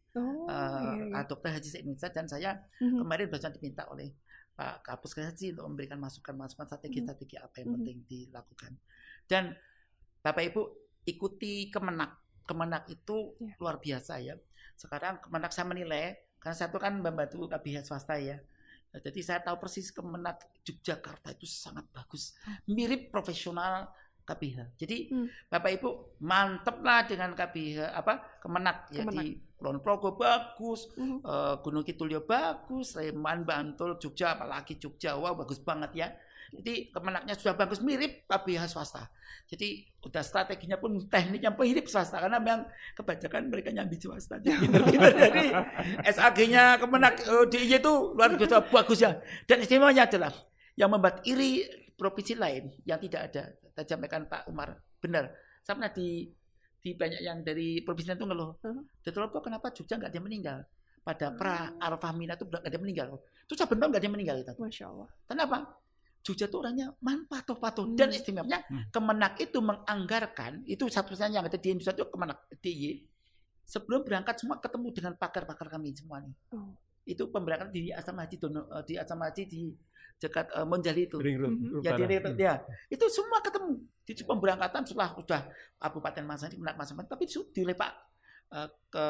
Dokter Haji se-Indonesia, dan saya kemarin barusan diminta oleh Pak Kapus Haji untuk memberikan masukan strategi apa yang penting dilakukan. Dan Bapak Ibu ikuti Kemenak itu luar biasa ya. Sekarang Kemenak saya menilai, karena saya itu kan membantu KBH swasta ya. Jadi saya tahu persis Kemenak Yogyakarta itu sangat bagus, mirip profesional KBH. Jadi Bapak Ibu mantep lah dengan KBH Kemenak ya. Di Kulon Progo bagus, Gunung Kidul bagus, Sleman, Bantul, Jogja, apalagi Jogja, wah bagus banget ya. Jadi Kemenaknya sudah bagus, mirip KBH swasta. Jadi udah strateginya pun tekniknya mirip swasta, karena memang kebanyakan mereka nyambi swasta. Jadi SAG-nya Kemenak DIY itu luar biasa bagus ya. Dan istimewanya adalah yang membuat iri provinsi lain yang tidak ada. Tadi sampaikan Pak Umar, benar. Saya pernah di banyak yang dari provinsi itu ngeluh. Betul kok kenapa Jogja nggak ada meninggal? Pada Arfahmina itu nggak ada meninggal. Itu saya benar nggak ada meninggal itu. Masya Allah. Kenapa? Jogja itu orangnya patuh. Dan istimewanya Kemenak itu menganggarkan, itu satu-satunya yang ada di Indonesia itu Kemenak DIY. Sebelum berangkat semua ketemu dengan pakar-pakar kami semua nih. Itu pemberangkatan di Asrama Haji di dekat Monjali itu. Ring road, Ya di ring road ya. Itu semua ketemu di pemberangkatan setelah sudah Kabupaten Masani, tapi di Pak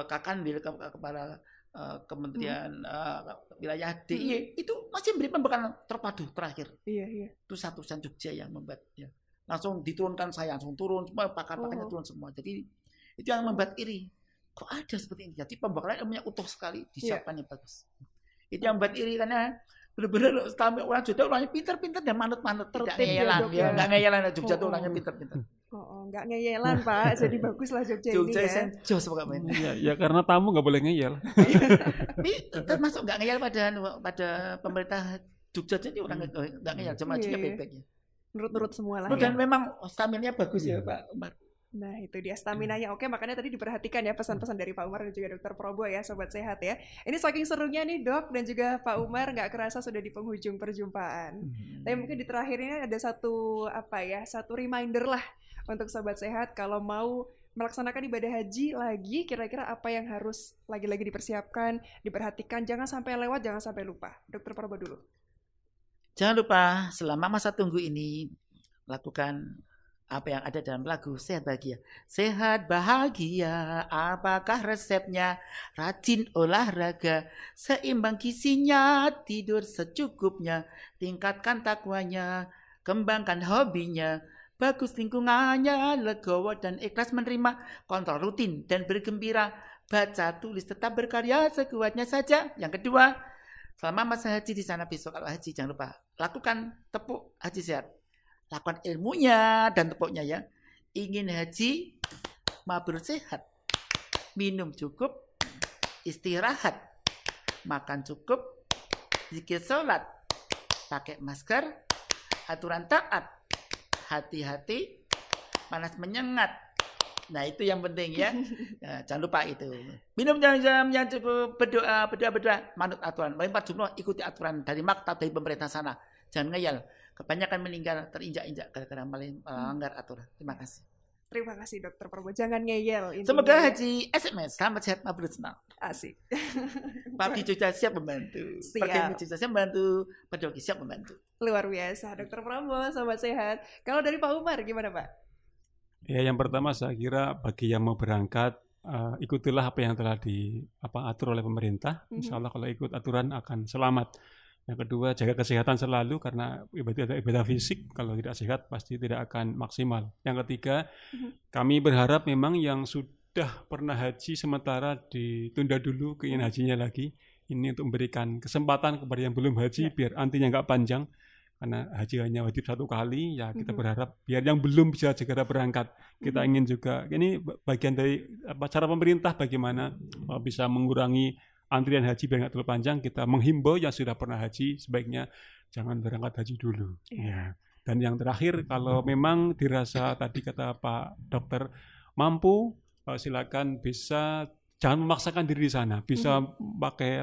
Kakanwil kepada Kementerian Wilayah DIY itu masih memberi pembekalan terpadu terakhir. Iya. Itu satusan Jogja yang membuat ya. Langsung diturunkan, saya langsung turun, semua pakar-pakarnya turun semua. Jadi itu yang membuat iri. Kok ada seperti ini? Jadi pembekalan ilmunya utuh sekali, disiapkannya bagus. Itu yang membuat iri karena benar-benar sampai orang Jogja orangnya pintar-pintar dan manut-manut, tidak ngeyelan. Ya, enggak ngeyelan Jogja tuh orangnya pintar-pintar. Enggak ngeyelan Pak, jadi baguslah Jogja ini ya. Jogja jos pokoknya. Ya karena tamu nggak boleh ngeyel. Tapi termasuk nggak ngeyel pada pemerintah Jogja, jadi orang nggak ngeyel, cuma aja baik-baiknya. Nurut-nurut semua lah Dan ya. memang stamina bagus ya Pak Umar. Nah itu dia staminanya. Oke, makanya tadi diperhatikan ya pesan-pesan dari Pak Umar dan juga Dokter Probo ya Sobat Sehat ya. Ini saking serunya nih Dok dan juga Pak Umar, nggak kerasa sudah di penghujung perjumpaan. Tapi mungkin di terakhir ini ada satu reminder lah untuk Sobat Sehat kalau mau melaksanakan ibadah haji lagi, kira-kira apa yang harus lagi-lagi dipersiapkan, diperhatikan, jangan sampai lewat, jangan sampai lupa. Dokter Probo dulu. Jangan lupa selama masa tunggu ini lakukan apa yang ada dalam lagu Sehat Bahagia. Sehat bahagia, apakah resepnya? Rajin olahraga, seimbang gizinya, tidur secukupnya, tingkatkan takwanya, kembangkan hobinya, bagus lingkungannya, legowo dan ikhlas menerima, kontrol rutin dan bergembira, baca tulis tetap berkarya sekuatnya saja. Yang kedua, selama masa haji di sana besok kalau haji jangan lupa lakukan tepuk haji sehat. Lakukan ilmunya dan tepuknya ya. Ingin haji, mabrur sehat. Minum cukup, istirahat. Makan cukup, zikir sholat. Pakai masker, aturan taat. Hati-hati, panas menyengat. Nah itu yang penting ya. Nah, jangan lupa itu. Minum jam-jam yang cukup, berdoa, manut aturan. Melempar jumlah, ikuti aturan dari maktab dari pemerintah sana. Jangan ngeyel. Kebanyakan meninggal terinjak-injak gara-gara melanggar aturan. Terima kasih. Terima kasih Dokter Probo. Jangan ngeyel. Semoga haji SMS selamat sehat mabrur senang. Asik. Pak di Jogja siap membantu. Pergi di Jogja siap membantu. Pedoki siap membantu. Luar biasa Dokter Probo, Sobat Sehat. Kalau dari Pak Umar gimana Pak? Ya yang pertama saya kira bagi yang mau berangkat ikutilah apa yang telah diatur oleh pemerintah. Insya Allah kalau ikut aturan akan selamat. Yang kedua, jaga kesehatan selalu karena ibadah fisik kalau tidak sehat pasti tidak akan maksimal. Yang ketiga, kami berharap memang yang sudah pernah haji sementara ditunda dulu keinginan hajinya lagi. Ini untuk memberikan kesempatan kepada yang belum haji biar antrinya nggak panjang. Karena haji hanya wajib satu kali, ya kita berharap biar yang belum bisa segera berangkat. Kita ingin juga, ini bagian dari cara pemerintah bagaimana bisa mengurangi antrian haji biar nggak terlalu panjang. Kita menghimbau yang sudah pernah haji sebaiknya jangan berangkat haji dulu. Ya. Dan yang terakhir kalau memang dirasa tadi kata Pak Dokter mampu, silakan bisa jangan memaksakan diri di sana. Bisa pakai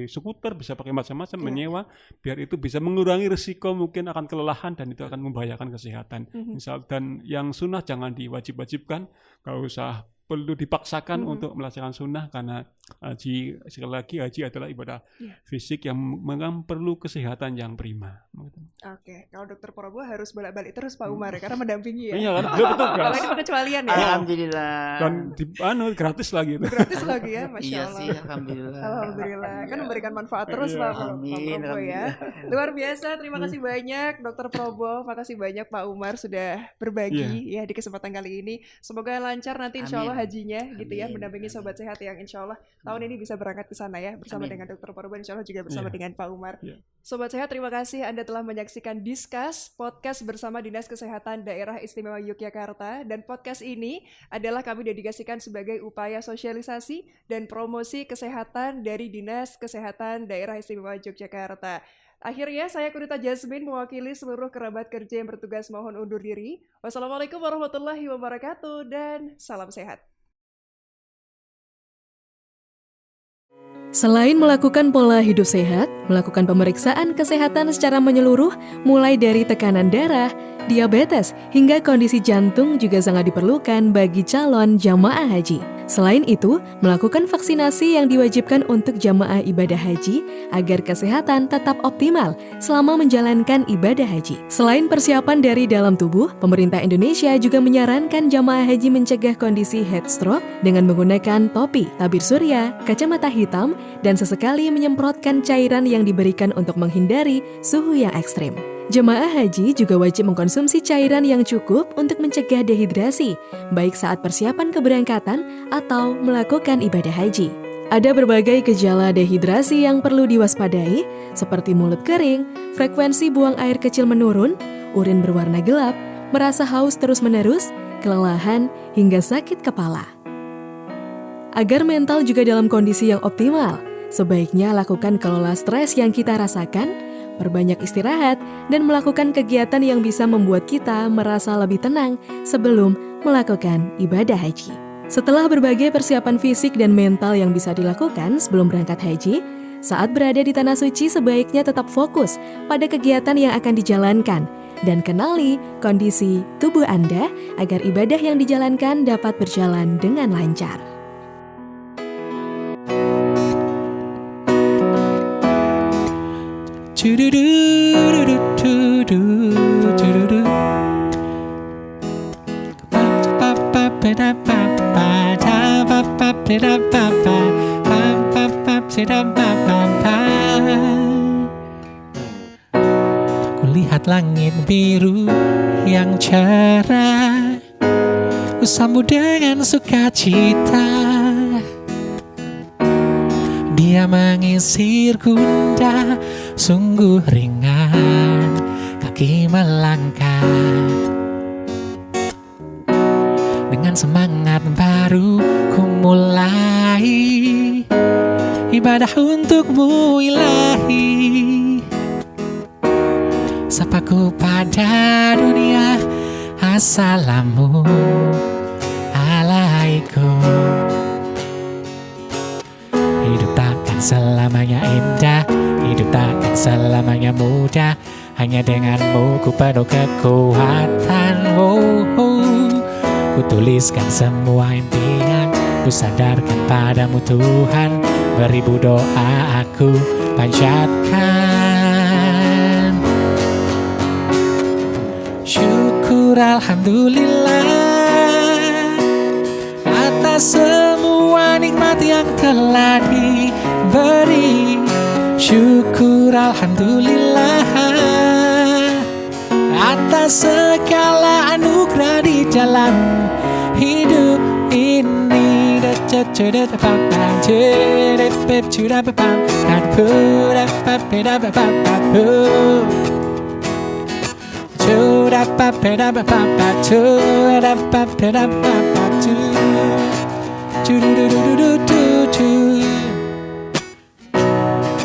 skuter, bisa pakai macam-macam menyewa biar itu bisa mengurangi risiko mungkin akan kelelahan dan itu akan membahayakan kesehatan. Misal dan yang sunnah jangan diwajib-wajibkan, nggak usah perlu dipaksakan untuk melaksanakan sunnah karena haji sekali lagi haji adalah ibadah fisik yang memang perlu kesehatan yang prima. Oke, kalau Dokter Probo harus bolak-balik terus Pak Umar karena mendampingi ya. Iya kan, betul. Kalau ini pengecualian ya. Alhamdulillah. Dan gratis lagi. Gratis lagi ya, Masya Iya Allah. sih, alhamdulillah. Alhamdulillah, kan memberikan manfaat terus Pak Probo ya. Luar biasa, terima kasih banyak Dokter Probo, makasih banyak Pak Umar sudah berbagi ya di kesempatan kali ini. Semoga lancar nanti insya Allah hajinya gitu ya, mendampingi Sobat Sehat yang insya Allah tahun ini bisa berangkat ke sana ya bersama dengan Dokter Probo, insya Allah juga bersama dengan Pak Umar. Sobat Sehat, terima kasih Anda telah menyaksikan Discuss, podcast bersama Dinas Kesehatan Daerah Istimewa Yogyakarta, dan podcast ini adalah kami dedikasikan sebagai upaya sosialisasi dan promosi kesehatan dari Dinas Kesehatan Daerah Istimewa Yogyakarta. Akhirnya saya Kunita Jasmine mewakili seluruh kerabat kerja yang bertugas mohon undur diri. Wassalamualaikum warahmatullahi wabarakatuh dan salam sehat. Selain melakukan pola hidup sehat, melakukan pemeriksaan kesehatan secara menyeluruh mulai dari tekanan darah, diabetes, hingga kondisi jantung juga sangat diperlukan bagi calon jamaah haji. Selain itu, melakukan vaksinasi yang diwajibkan untuk jamaah ibadah haji agar kesehatan tetap optimal selama menjalankan ibadah haji. Selain persiapan dari dalam tubuh, pemerintah Indonesia juga menyarankan jamaah haji mencegah kondisi heat stroke dengan menggunakan topi, tabir surya, kacamata hitam, dan sesekali menyemprotkan cairan yang diberikan untuk menghindari suhu yang ekstrim. Jemaah haji juga wajib mengkonsumsi cairan yang cukup untuk mencegah dehidrasi, baik saat persiapan keberangkatan atau melakukan ibadah haji. Ada berbagai gejala dehidrasi yang perlu diwaspadai, seperti mulut kering, frekuensi buang air kecil menurun, urin berwarna gelap, merasa haus terus-menerus, kelelahan, hingga sakit kepala. Agar mental juga dalam kondisi yang optimal, sebaiknya lakukan kelola stres yang kita rasakan, perbanyak istirahat, dan melakukan kegiatan yang bisa membuat kita merasa lebih tenang sebelum melakukan ibadah haji. Setelah berbagai persiapan fisik dan mental yang bisa dilakukan sebelum berangkat haji, saat berada di Tanah Suci sebaiknya tetap fokus pada kegiatan yang akan dijalankan dan kenali kondisi tubuh Anda agar ibadah yang dijalankan dapat berjalan dengan lancar. Kulihat langit biru yang cerah, bersambut dengan sukacita. Dia mengisir gundah, sungguh ringan kaki melangkah. Dengan semangat baru ku mulai ibadah untukmu ilahi. Sapaku pada dunia, assalamu alaikum. Hidup takkan selamanya indah, hidup takkan selamanya mudah. Hanya denganmu ku penuh kekuatan. Ku tuliskan semua impian, ku sandarkan padamu Tuhan. Beribu doa aku panjatkan. Syukur alhamdulillah atas semua nikmat yang telah diberi. Syukur alhamdulillah atas segala anugerah di dalam hidup ini.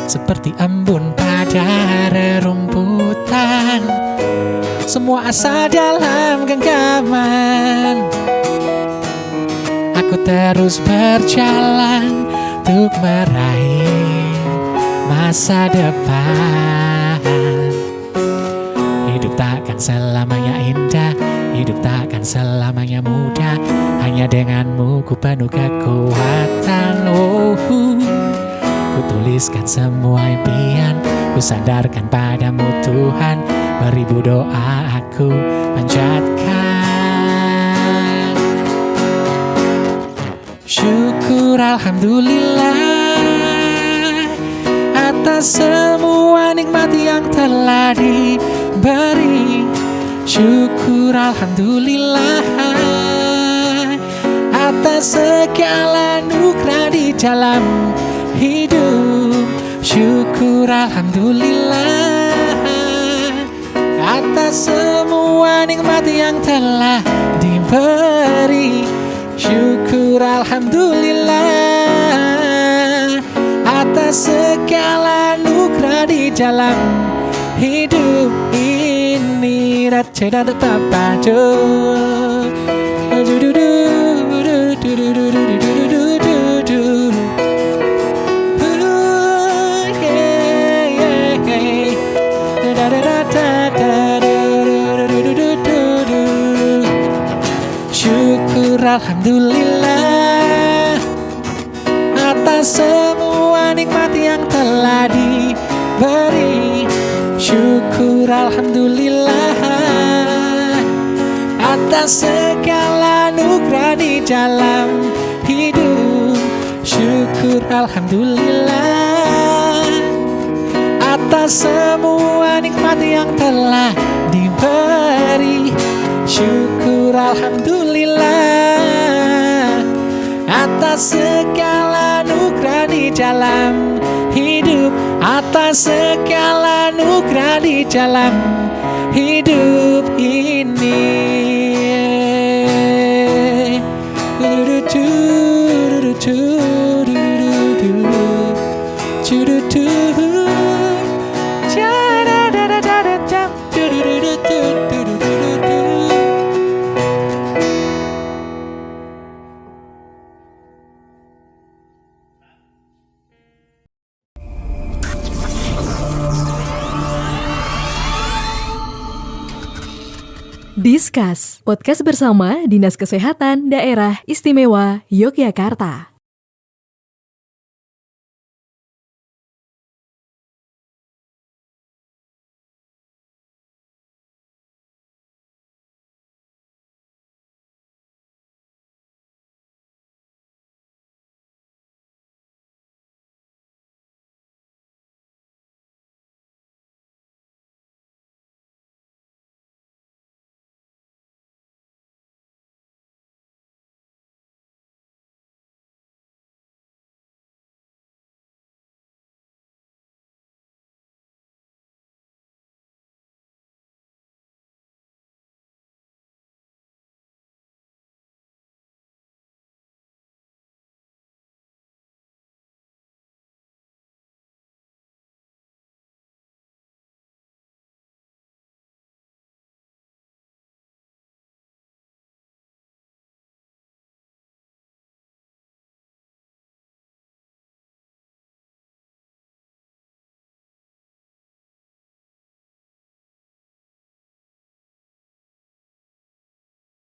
Seperti embun pada rerumputan, semua asa dalam genggaman. Aku terus berjalan untuk meraih masa depan. Hidup takkan selamanya indah, hidup takkan selamanya mudah. Hanya denganmu ku penuh kekuatan. Ku tuliskan semua impian, ku sandarkan padamu Tuhan. Beribu doa aku panjatkan. Syukur alhamdulillah atas semua nikmat yang telah diberi. Syukur alhamdulillah atas segala anugerah di dalam hidup. Syukur alhamdulillah atas semua nikmat yang telah diberi. Syukur alhamdulillah atas segala anugerah di dalam hidup ini. Syukur alhamdulillah nikmati yang telah diberi. Syukur alhamdulillah atas segala anugerah di dalam hidup. Syukur alhamdulillah atas semua nikmat yang telah diberi. Syukur alhamdulillah atas segala anugerah di dalam hidup. Atas segala anugerah di dalam hidup ini. Discuss, podcast bersama Dinas Kesehatan Daerah Istimewa Yogyakarta.